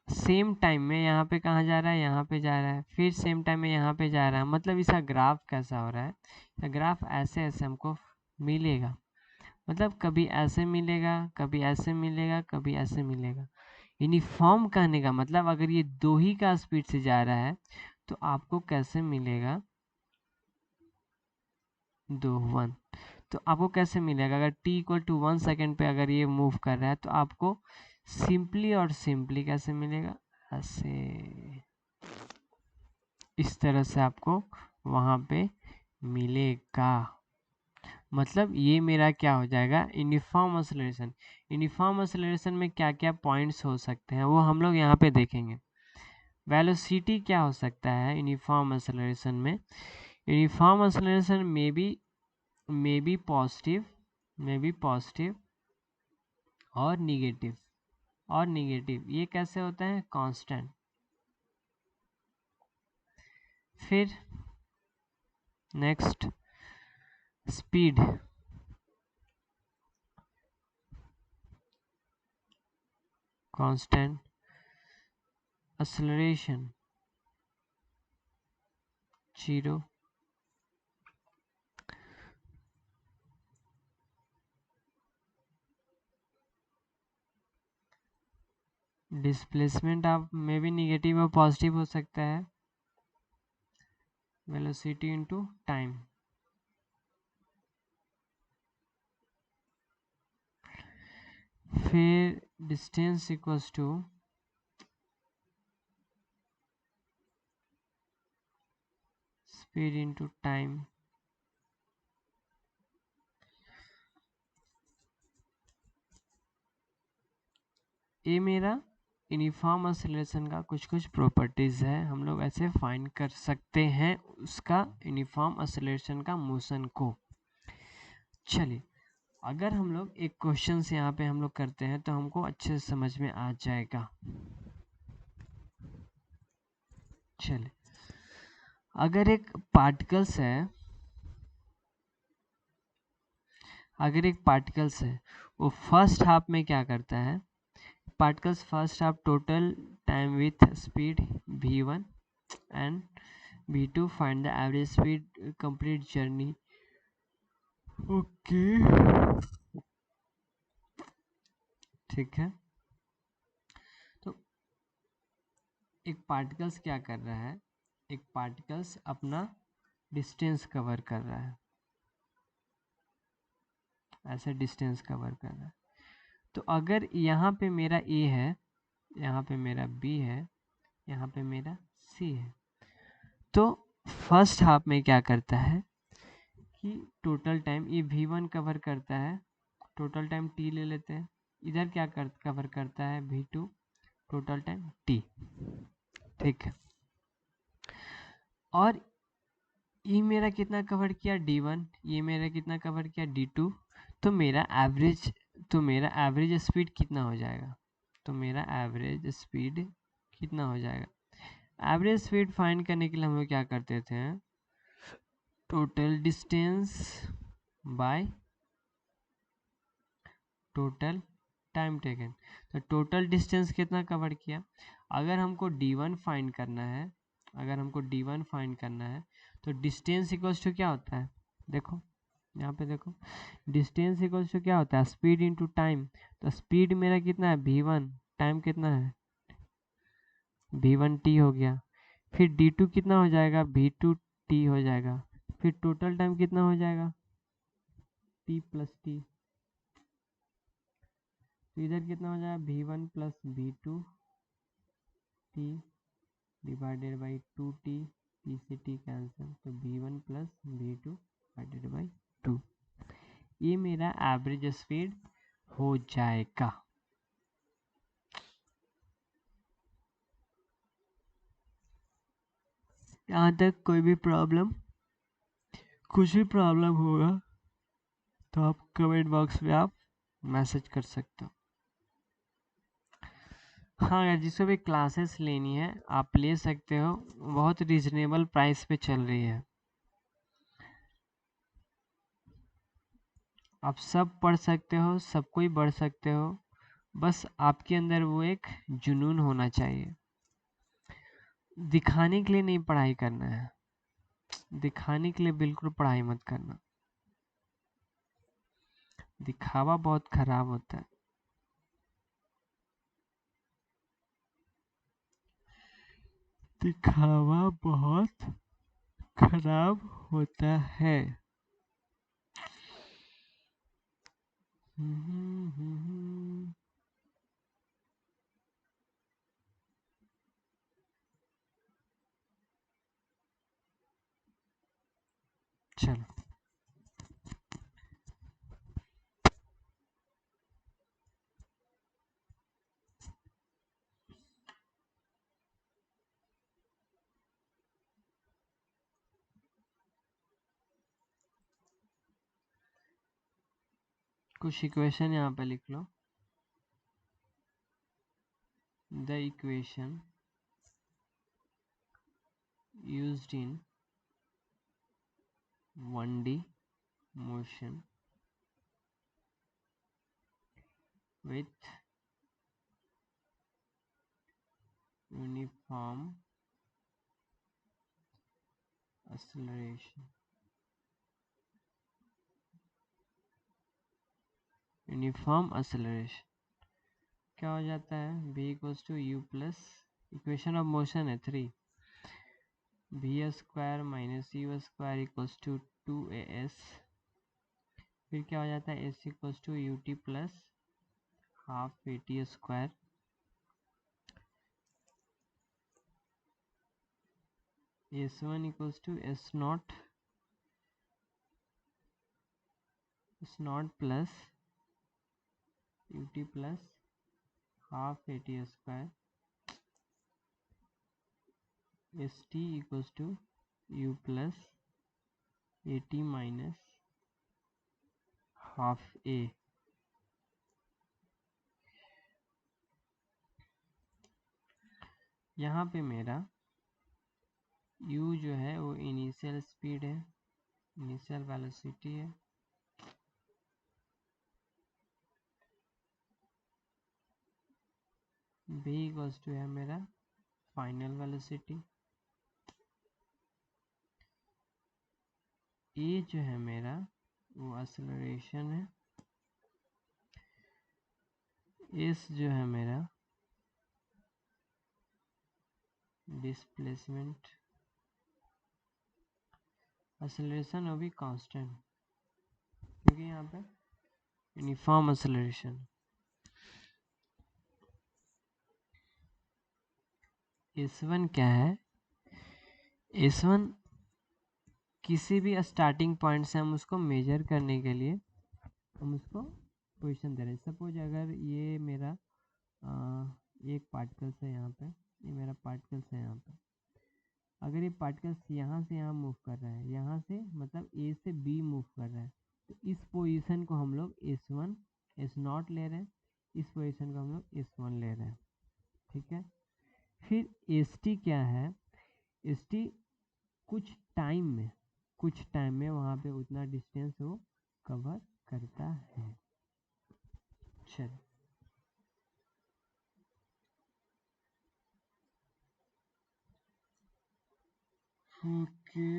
सेम टाइम में यहाँ पे कहाँ जा रहा है, यहाँ पे जा रहा है, फिर सेम टाइम में यहाँ पे जा रहा है, मतलब इसका ग्राफ कैसा हो रहा है, ग्राफ ऐसे ऐसे हमको मिलेगा, मतलब कभी ऐसे मिलेगा, कभी ऐसे मिलेगा, कभी ऐसे मिलेगा। यूनिफॉर्म कहने का मतलब अगर ये 2 ही का स्पीड से जा रहा है तो आपको कैसे मिलेगा, 2 1, तो आपको कैसे मिलेगा, अगर t इक्वल टू 1 सेकेंड पे अगर ये मूव कर रहा है तो आपको सिंपली कैसे मिलेगा, ऐसे, इस तरह से आपको वहाँ पे मिलेगा। मतलब ये मेरा क्या हो जाएगा, यूनिफॉर्म एक्सेलरेशन। यूनिफॉर्म एक्सेलरेशन में क्या क्या पॉइंट्स हो सकते हैं वो हम लोग यहाँ पे देखेंगे। वेलोसिटी क्या हो सकता है यूनिफॉर्म एक्सेलरेशन में, यूनिफॉर्म एक्सेलरेशन में भी मे बी पॉजिटिव और निगेटिव ये कैसे होता है? कांस्टेंट। फिर next speed, constant. Acceleration 0। Displacement आप में भी निगेटिव और पॉजिटिव हो सकता है। Velocity into time. फिर distance equals to speed into time. ये मेरा यूनिफॉर्म एक्सेलरेशन का कुछ प्रॉपर्टीज है, हम लोग ऐसे फाइंड कर सकते हैं उसका यूनिफॉर्म एक्सेलरेशन का मोशन को। चलिए अगर हम लोग एक क्वेश्चन से यहाँ पे हम लोग करते हैं तो हमको अच्छे से समझ में आ जाएगा। चलिए अगर एक पार्टिकल्स है वो फर्स्ट हाफ में क्या करता है? Particles first half total time with speed v1 and v2, find the average speed complete journey. Okay ठीक है। तो एक पार्टिकल्स क्या कर रहा है? एक पार्टिकल्स अपना डिस्टेंस कवर कर रहा है, ऐसे डिस्टेंस कवर कर रहा है। तो अगर यहाँ पे मेरा A है, यहाँ पे मेरा B है, यहाँ पे मेरा C है, तो फर्स्ट हाफ में क्या करता है कि टोटल टाइम ये v1 कवर करता है, टोटल टाइम t ले लेते हैं। इधर क्या कवर करता है? v2 total time t। ठीक है। और ये मेरा कितना कवर किया? d1। ये मेरा कितना कवर किया? d2। तो मेरा एवरेज स्पीड कितना हो जाएगा? तो मेरा एवरेज स्पीड कितना हो जाएगा? एवरेज स्पीड फाइंड करने के लिए हम लोग क्या करते थे? Total distance by total time taken. तो टोटल डिस्टेंस कितना कवर किया? अगर हमको d1 फाइंड करना है, तो डिस्टेंस इक्वल्स टू क्या होता है? देखो यहाँ पे देखो, डिस्टेंस इक्वल्स टू क्या होता है? Speed into time. तो स्पीड मेरा कितना है? v1। टाइम कितना है? v1 t हो गया। फिर d2 कितना हो जाएगा? v2 t हो जाएगा। फिर टोटल टाइम कितना हो जाएगा? t plus T. तो इधर कितना हो जाएगा? v1 plus v2 t divided by 2t। t से t कैंसिल, तो v1 plus v2 divided by 2। ये मेरा एवरेज स्पीड हो जाएगा। यहाँ तक कोई भी प्रॉब्लम? कुछ भी प्रॉब्लम होगा तो आप कमेंट बॉक्स में आप मैसेज कर सकते हो। हाँ यार, जिसको भी क्लासेस लेनी है आप ले सकते हो, बहुत रीजनेबल प्राइस पे चल रही है। आप सब पढ़ सकते हो, सब कोई बढ़ सकते हो, बस आपके अंदर वो एक जुनून होना चाहिए। दिखाने के लिए नहीं पढ़ाई करना है, दिखाने के लिए बिल्कुल पढ़ाई मत करना, दिखावा बहुत खराब होता है। दिखावा बहुत खराब होता है। चलो कुछ इक्वेशन यहाँ पे लिख लो। The equation used in 1D motion with uniform acceleration क्या हो जाता है? v equals to u plus equation of motion है 3 v square minus u square equals to 2as। फिर क्या हो जाता है? s equals to u t plus half a t square. s1 equals to s naught plus u t plus half a t square. S t equals to u plus a t minus half a. यहाँ पे मेरा u जो है वो initial speed है, initial velocity है। v equals to है मेरा फाइनल वेलोसिटी। a जो है मेरा वो एक्सेलरेशन है। s जो है मेरा डिस्प्लेसमेंट। एक्सेलरेशन वो भी कांस्टेंट क्योंकि यहाँ पे यूनिफॉर्म एक्सेलरेशन। s1 क्या है? s1 किसी भी स्टार्टिंग पॉइंट से हम उसको मेजर करने के लिए हम उसको पोजीशन दे रहे हैं। सपोज अगर ये मेरा एक पार्टिकल्स है यहाँ पे, ये मेरा पार्टिकल्स है यहाँ पे। अगर ये पार्टिकल्स यहाँ से यहाँ मूव कर रहा है, यहाँ से मतलब ए से बी मूव कर रहा है, तो इस पोजीशन को हम लोग s1 s0 ले रहे हैं, इस पोजीशन को हम लोग s1 ले रहे हैं। ठीक है। फिर st क्या है? st कुछ टाइम में वहाँ पे उतना डिस्टेंस वो कवर करता है। चल ओके।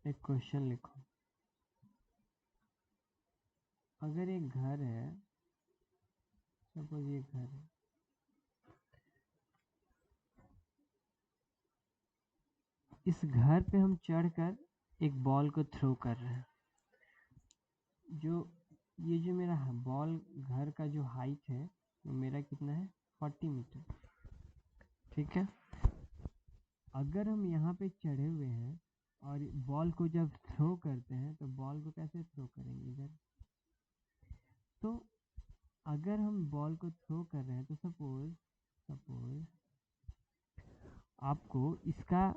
एक क्वेश्चन लिखो। अगर एक घर है, सपोज ये घर है, इस घर पे हम चढ़कर एक बॉल को थ्रो कर रहे हैं। जो ये जो मेरा बॉल घर का जो हाइट है वो मेरा कितना है? 40 मीटर। ठीक है। अगर हम यहाँ पे चढ़े हुए हैं और बॉल को जब थ्रो करते हैं तो बॉल को कैसे थ्रो करेंगे? इधर। तो अगर हम बॉल को थ्रो कर रहे हैं तो सपोज आपको इसका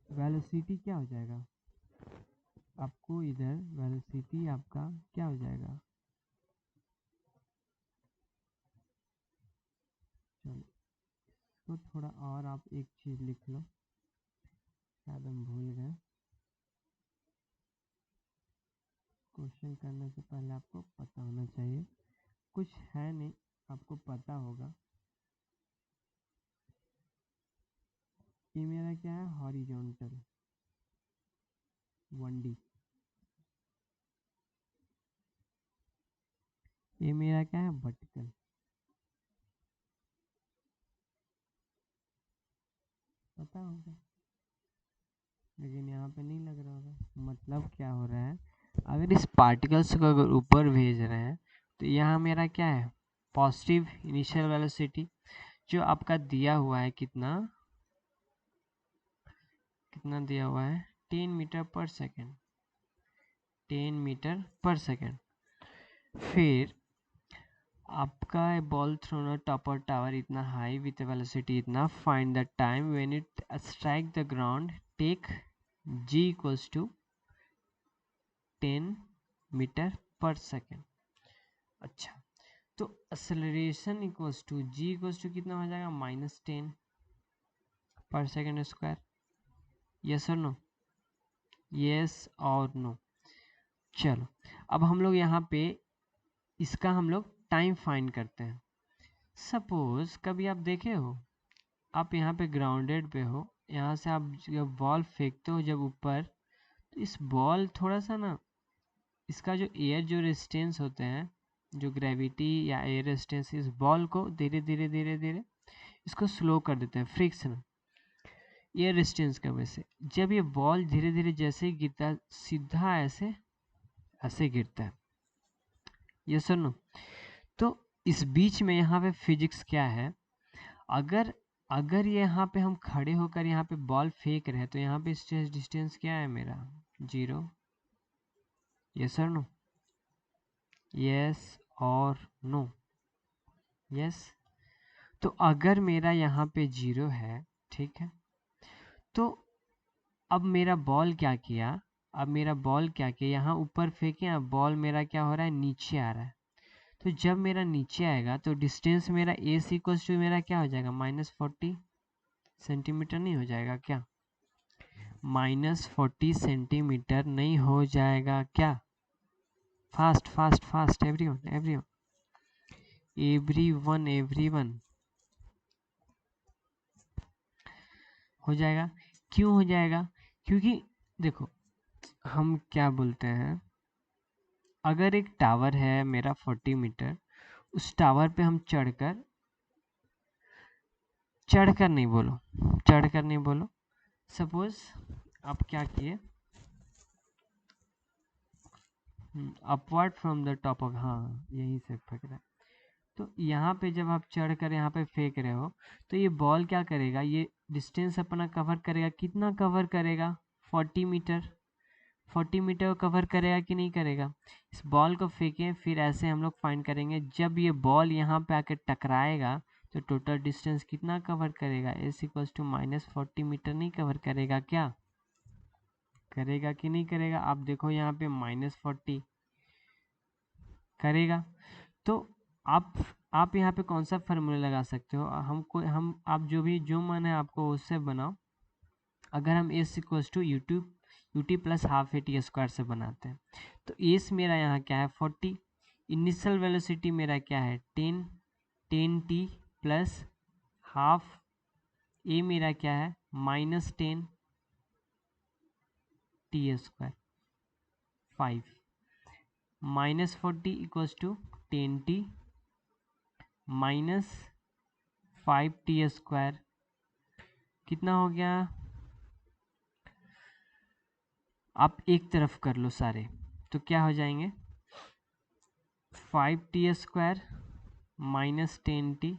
वेलोसिटी क्या हो जाएगा? आपको इधर वेलोसिटी आपका क्या हो जाएगा? चलो इसको थोड़ा और आप एक चीज़ लिख लो, शायद हम भूल गए। क्वेश्चन करने से पहले आपको पता होना चाहिए, कुछ है नहीं, आपको पता होगा। ये मेरा क्या है? Horizontal 1D। ये मेरा क्या है? वर्टिकल। पता होगा लेकिन यहाँ पे नहीं लग रहा होगा। मतलब क्या हो रहा है? अगर इस पार्टिकल्स को अगर ऊपर भेज रहे हैं तो यहाँ मेरा क्या है? पॉजिटिव इनिशियल वेलोसिटी जो आपका दिया हुआ है। कितना दिया हुआ है? 10 metre per second. 10 metre per second. फिर आपका ball thrown a top of tower इतना हाई विथ वेलोसिटी इतना, find the time when it strike the ground, take g equals to 10 metre per second. अच्छा, तो acceleration equals to g equals to कितना हो जाएगा, -10 per second square. Yes और no, yes और no. चलो अब हम लोग यहाँ पे इसका हम लोग टाइम फाइंड करते हैं। सपोज कभी आप देखे हो, आप यहाँ पे ग्राउंडेड पे हो, यहाँ से आप जब बॉल फेंकते हो जब ऊपर, तो इस बॉल थोड़ा सा ना, इसका जो एयर जो रेजिस्टेंस होते हैं, जो ग्रेविटी या एयर रेजिस्टेंस, इस बॉल को धीरे धीरे धीरे धीरे इसको स्लो कर देते हैं, फ्रिक्शन एयर रेजिस्टेंस की वजह से। जब ये बॉल धीरे धीरे जैसे ही गिरता है, सीधा ऐसे ऐसे गिरता है। ये सुनो, तो इस बीच में यहाँ पे फिजिक्स क्या है, अगर अगर ये यहाँ पे हम खड़े होकर यहाँ पे बॉल फेंक रहे हैं, तो यहाँ पे स्ट्रेस डिस्टेंस क्या है मेरा, 0। यस और नो, यस और नो, यस। तो अगर मेरा यहाँ पे 0 है, ठीक है, तो अब मेरा बॉल क्या किया, अब मेरा बॉल क्या किया, यहाँ ऊपर फेंके, अब बॉल मेरा क्या हो रहा है, नीचे आ रहा है। तो जब मेरा नीचे आएगा तो डिस्टेंस मेरा ए सी इक्वल्स टू मेरा क्या हो जाएगा, -40 सेंटीमीटर नहीं हो जाएगा क्या, -40 सेंटीमीटर नहीं हो जाएगा क्या। Fast fast fast, everyone everyone everyone everyone, हो जाएगा। क्यों हो जाएगा, क्योंकि देखो हम क्या बोलते हैं, अगर एक टावर है मेरा 40 मीटर, उस टावर पे हम चढ़कर नहीं बोलो, चढ़कर नहीं बोलो, सपोज आप क्या किए, upward from the top of, हाँ यहीं से फेंक रहा है। तो यहाँ पे जब आप चढ़ कर यहाँ पे फेंक रहे हो, तो ये बॉल क्या करेगा, ये डिस्टेंस अपना कवर करेगा, कितना कवर करेगा, 40 मीटर। 40 मीटर को कवर करेगा कि नहीं करेगा। इस बॉल को फेंकें, फिर ऐसे हम लोग फाइंड करेंगे, जब ये बॉल यहाँ पे आके टकराएगा तो टोटल डिस्टेंस कितना कवर करेगा, एस इक्वल्स टू -40 मीटर नहीं कवर करेगा क्या, करेगा कि नहीं करेगा। आप देखो यहाँ पे -40 करेगा। तो आप आप यहाँ पे कौन सा फार्मूला लगा सकते हो, हम आप जो भी जो मन है आपको उससे बनाओ। अगर हम s equals to u t plus half a t square से बनाते हैं, तो एस मेरा यहाँ क्या है 40, इनिशियल वेलोसिटी मेरा क्या है 10 टी प्लस हाफ ए मेरा क्या है -10 t square 5, -40 equals to 10 t minus 5 t square, कितना हो गया, आप एक तरफ कर लो सारे, तो क्या हो जाएंगे 5 t square -10 t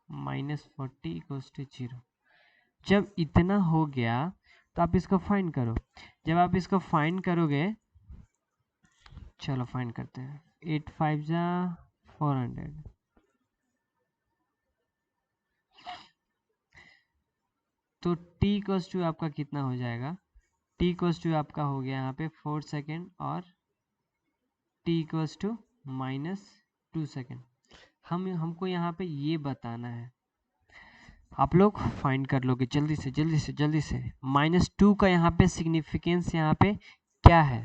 -40 equals to 0। जब इतना हो गया तो आप इसको फाइंड करो। जब आप इसको फाइंड करोगे, चलो फाइंड करते हैं, 8 5 जा 400, तो t इक्वल्स टू आपका कितना हो जाएगा, t इक्वल्स टू आपका हो गया यहाँ पे 4 सेकेंड और t इक्वल्स टू -2 सेकेंड। हमको यहाँ पे ये बताना है, आप लोग फाइंड कर लोगे जल्दी से जल्दी से जल्दी से। -2 का यहाँ पे सिग्निफिकेंस यहाँ पे क्या है,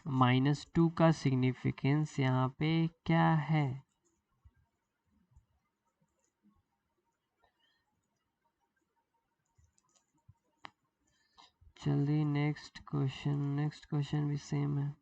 -2 का सिग्निफिकेंस यहाँ पे क्या है, जल्दी नेक्स्ट क्वेश्चन भी सेम है।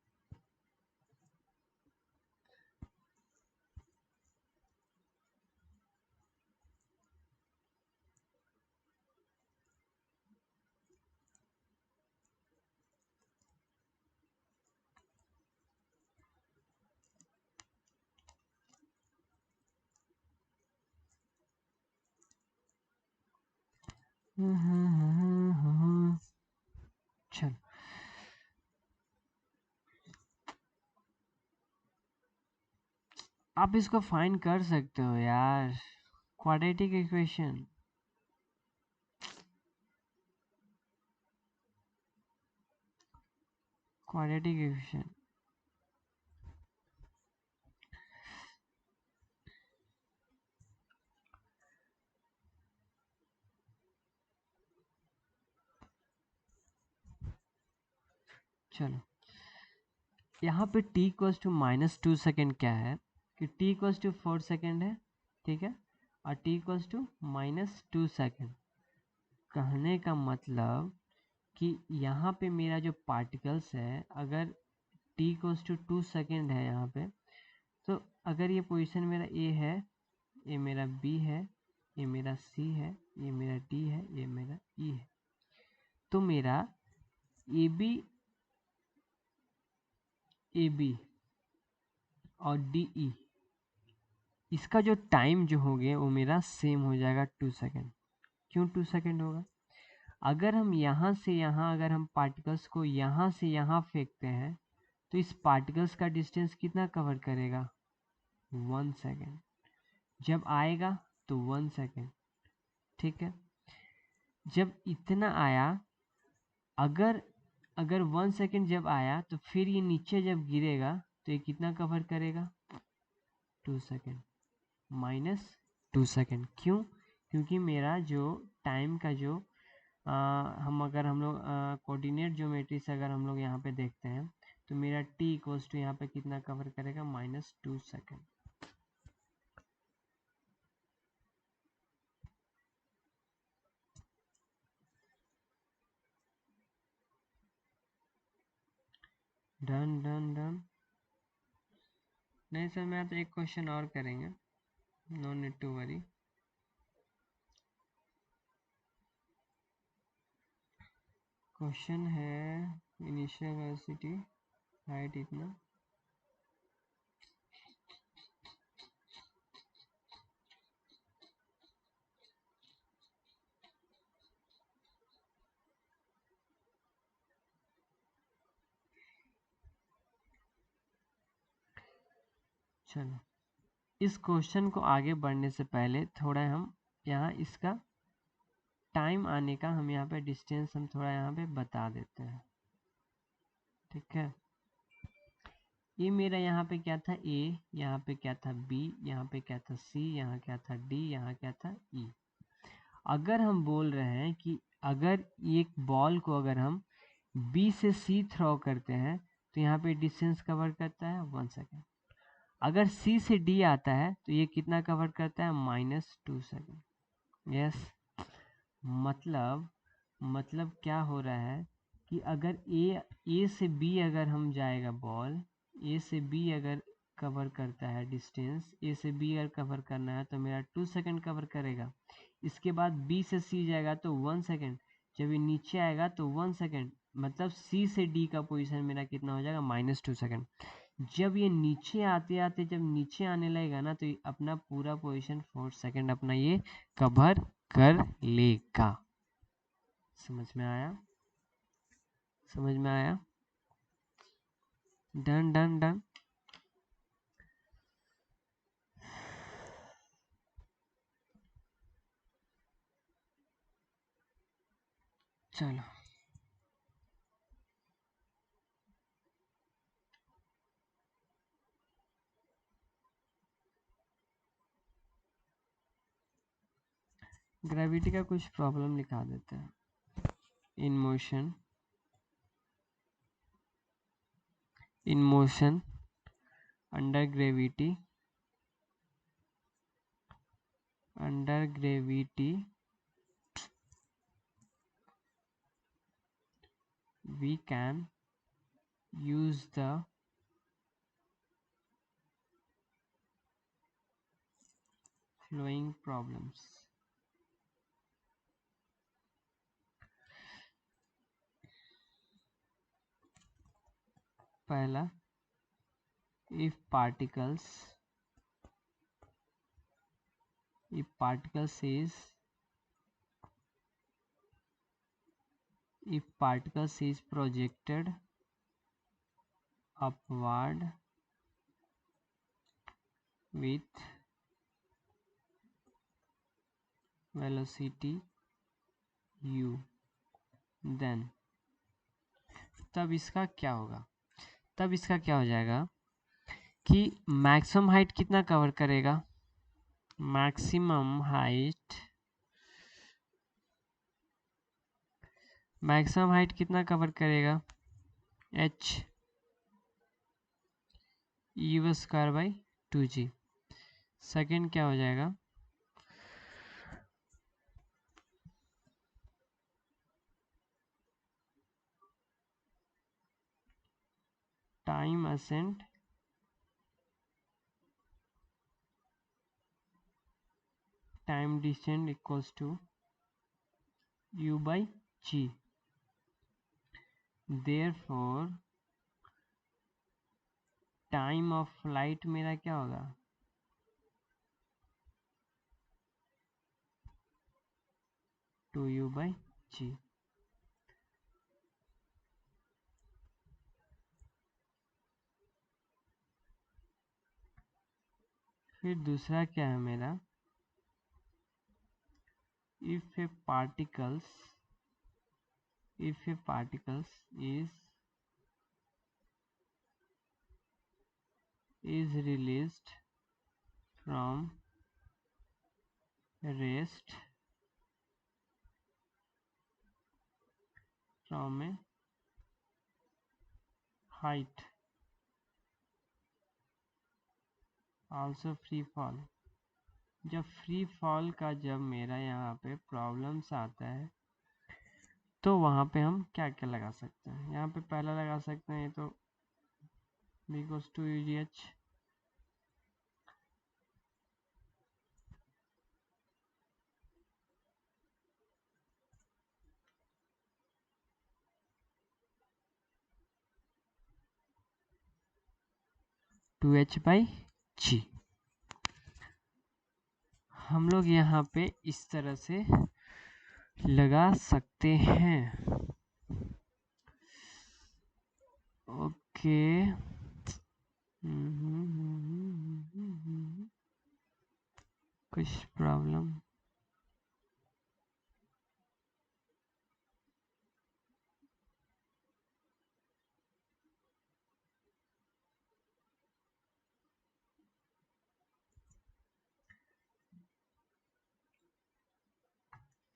चलो आप इसको फाइंड कर सकते हो यार, क्वाड्रेटिक इक्वेशन। क्वाड्रेटिक इक्वेशन चलो, यहाँ पे t इक्वल्स टू -2 सेकेंड क्या है कि t इक्वल्स टू 4 सेकेंड है, ठीक है, और t इक्वल्स टू -2 सेकेंड। कहने का मतलब कि यहाँ पे मेरा जो पार्टिकल्स है, अगर t इक्वल्स टू 2 सेकेंड है यहाँ पे, तो अगर ये पोजीशन मेरा a है, ये मेरा b है, ये मेरा c है, ये मेरा d है, ये मेरा e है, तो मेरा AB और DE, इसका जो टाइम जो हो गया वो मेरा सेम हो जाएगा 2 सेकेंड। क्यों 2 सेकेंड होगा? अगर हम यहाँ से यहाँ, अगर हम पार्टिकल्स को यहाँ से यहाँ फेंकते हैं, तो इस पार्टिकल्स का डिस्टेंस कितना कवर करेगा? 1 सेकेंड। जब आएगा तो 1 सेकेंड, ठीक है। जब इतना आया, अगर अगर 1 सेकेंड जब आया, तो फिर ये नीचे जब गिरेगा तो ये कितना कवर करेगा? 2 सेकेंड, -2 सेकेंड। क्यों? क्योंकि मेरा जो टाइम का जो हम लोग कोऑर्डिनेट ज्योमेट्री से अगर हम लोग यहाँ पे देखते हैं, तो मेरा t इक्वल्स टू यहाँ पे कितना कवर करेगा? -2 सेकेंड। Done done done. नहीं सर, मैं तो एक क्वेश्चन और करेंगे, no need to worry. Question है इनिशियल वेलोसिटी, हाइट इतना, चलो इस क्वेश्चन को आगे बढ़ने से पहले थोड़ा हम यहाँ इसका टाइम आने का, हम यहाँ पे डिस्टेंस हम थोड़ा यहाँ पे बता देते हैं, ठीक है। ये मेरा यहाँ पे क्या था? A, यहाँ पे क्या था? B, यहाँ पे क्या था? C, यहाँ क्या था? D, यहाँ क्या था? E। अगर हम बोल रहे हैं कि अगर एक बॉल को अगर हम B से C थ्रो करते हैं, तो यहाँ पे डिस्टेंस कवर करता है 1 सेकेंड। अगर C से D आता है तो ये कितना कवर करता है? -2 सेकेंड। यस, मतलब क्या हो रहा है कि अगर A से B अगर हम जाएगा बॉल, A से B अगर कवर करता है डिस्टेंस, A से B अगर कवर करना है तो मेरा 2 सेकेंड कवर करेगा। इसके बाद B से C जाएगा तो 1 सेकेंड, जब ये नीचे आएगा तो 1 सेकेंड, मतलब C से D का पोजीशन मेरा कितना हो जाएगा? -2 सेकेंड। जब ये नीचे आते आते जब नीचे आने लगेगा ना, तो ये अपना पूरा पोजीशन 4 सेकेंड अपना ये कवर कर लेगा। समझ में आया? समझ में आया? Done done done. चलो ग्रेविटी का कुछ प्रॉब्लम निकाल देते हैं। In motion under gravity we can use the flowing problems. पहला, if particles is projected upward with velocity u, then तब इसका क्या होगा, तब इसका क्या हो जाएगा कि मैक्सिमम हाइट कितना कवर करेगा, मैक्सिमम हाइट कितना कवर करेगा, h u square by 2g। Second क्या हो जाएगा, time ascent time descend equals to u by g, therefore time of flight मेरा क्या होगा, 2u बाई g। फिर दूसरा क्या है मेरा, if a particles is released from rest from a height also free fall। जब फ्री फॉल का जब मेरा यहाँ पे प्रॉब्लम्स आता है तो वहाँ पे हम क्या क्या लगा सकते हैं, यहाँ पे पहला लगा सकते हैं तो v equals to UGH, two h by g. हम लोग यहाँ पे इस तरह से लगा सकते हैं। ओके कुछ प्रॉब्लम,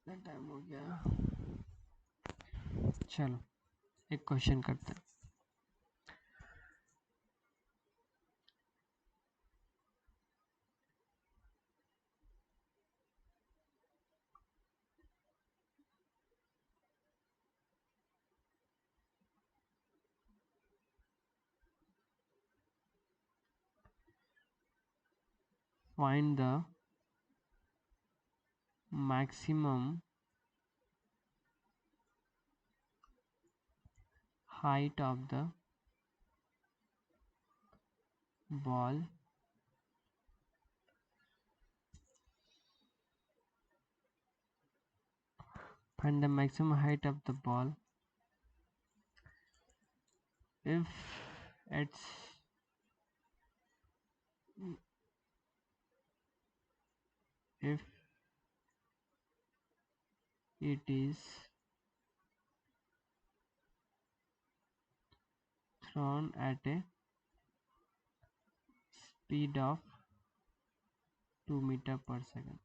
टाइम हो गया, चलो एक क्वेश्चन करते हैं। Find the maximum height of the ball find the maximum height of the ball if it is thrown at a speed of 2 metre पर सेकंड।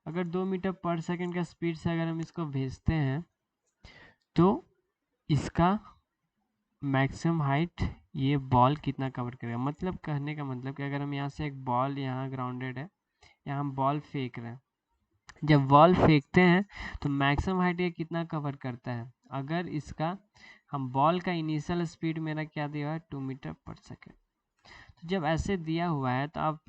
अगर 2 मीटर पर सेकंड का स्पीड से अगर हम इसको भेजते हैं तो इसका मैक्सिमम हाइट ये बॉल कितना कवर करेगा, मतलब कहने का मतलब कि अगर हम यहाँ से एक बॉल यहाँ ग्राउंडेड है, यहाँ हम बॉल फेंक रहे हैं, जब बॉल फेंकते हैं तो मैक्सिमम हाइट ये कितना कवर करता है। अगर इसका हम बॉल का इनिशियल स्पीड मेरा क्या दिया है 2 मीटर पर सेकेंड, तो जब ऐसे दिया हुआ है तो आप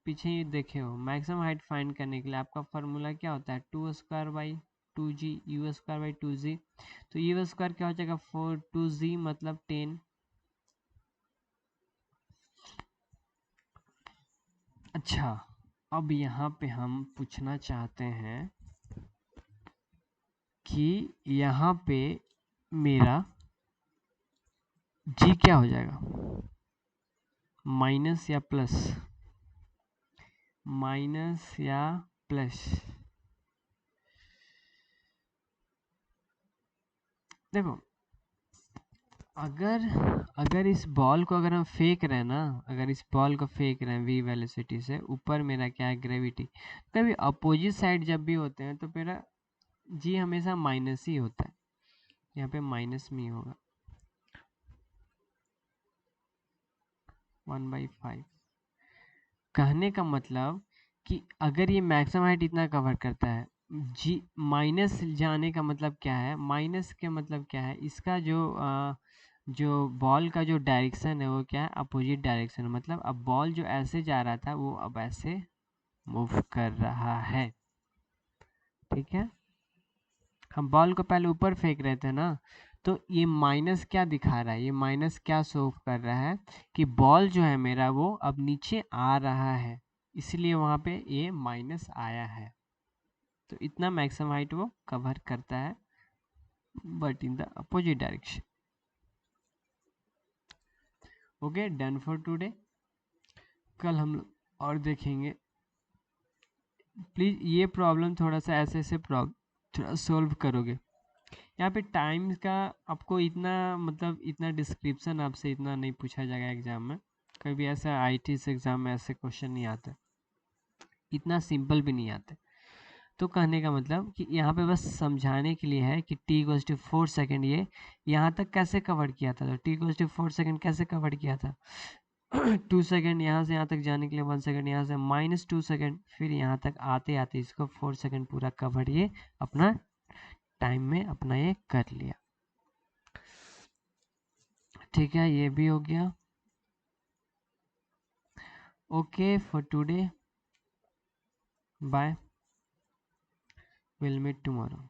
पीछे ही देखे हो मैक्सिमम हाइट फाइंड करने के लिए आपका फार्मूला क्या होता है 2 square by 2g u square by 2g। तो u स्क्वायर क्या हो जाएगा 4 2g मतलब 10। अच्छा अब यहाँ पे हम पूछना चाहते हैं कि यहाँ पे मेरा g क्या हो जाएगा, माइनस या प्लस, माइनस या प्लस। देखो अगर इस बॉल को अगर हम फेंक रहे हैं ना, अगर इस बॉल को फेंक रहे हैं v वेलोसिटी से, ऊपर मेरा क्या है ग्रेविटी, कभी अपोजिट साइड जब भी होते हैं तो मेरा g हमेशा माइनस ही होता है, यहाँ पे माइनस में ही होगा 1/5। कहने का मतलब कि अगर ये मैक्सिमम हाइट इतना कवर करता है, जी माइनस जाने का मतलब क्या है, माइनस के मतलब क्या है, इसका जो बॉल का जो डायरेक्शन है वो क्या है, अपोजिट डायरेक्शन, मतलब अब बॉल जो ऐसे जा रहा था वो अब ऐसे मूव कर रहा है। ठीक है, हम बॉल को पहले ऊपर फेंक रहे थे ना, तो ये माइनस क्या दिखा रहा है, ये माइनस क्या शो कर रहा है कि बॉल जो है मेरा वो अब नीचे आ रहा है, इसलिए वहाँ पे ये माइनस आया है। तो इतना मैक्सिमम हाइट वो कवर करता है, but in the opposite direction. Okay, done for today. कल हम लोग और देखेंगे। प्लीज़ ये प्रॉब्लम थोड़ा सा ऐसे प्रॉब्लम थोड़ा सोल्व करोगे। यहाँ पे टाइम का आपको इतना मतलब इतना डिस्क्रिप्शन आपसे इतना नहीं पूछा जाएगा एग्जाम में, कभी ऐसा आईटी से एग्जाम में ऐसे क्वेश्चन नहीं आते, इतना सिंपल भी नहीं आते। तो कहने का मतलब कि यहाँ पे बस समझाने के लिए है कि t=4 सेकेंड ये यहाँ तक कैसे कवर किया था, तो t=4 सेकेंड कैसे कवर किया था 2 सेकेंड यहाँ से यहाँ तक जाने के लिए 1 सेकेंड, यहाँ से -2 सेकेंड, फिर यहाँ तक आते आते इसको 4 सेकेंड पूरा कवर ये अपना टाइम में अपना ये कर लिया। ठीक है, ये भी हो गया। Okay for today, bye, will meet tomorrow.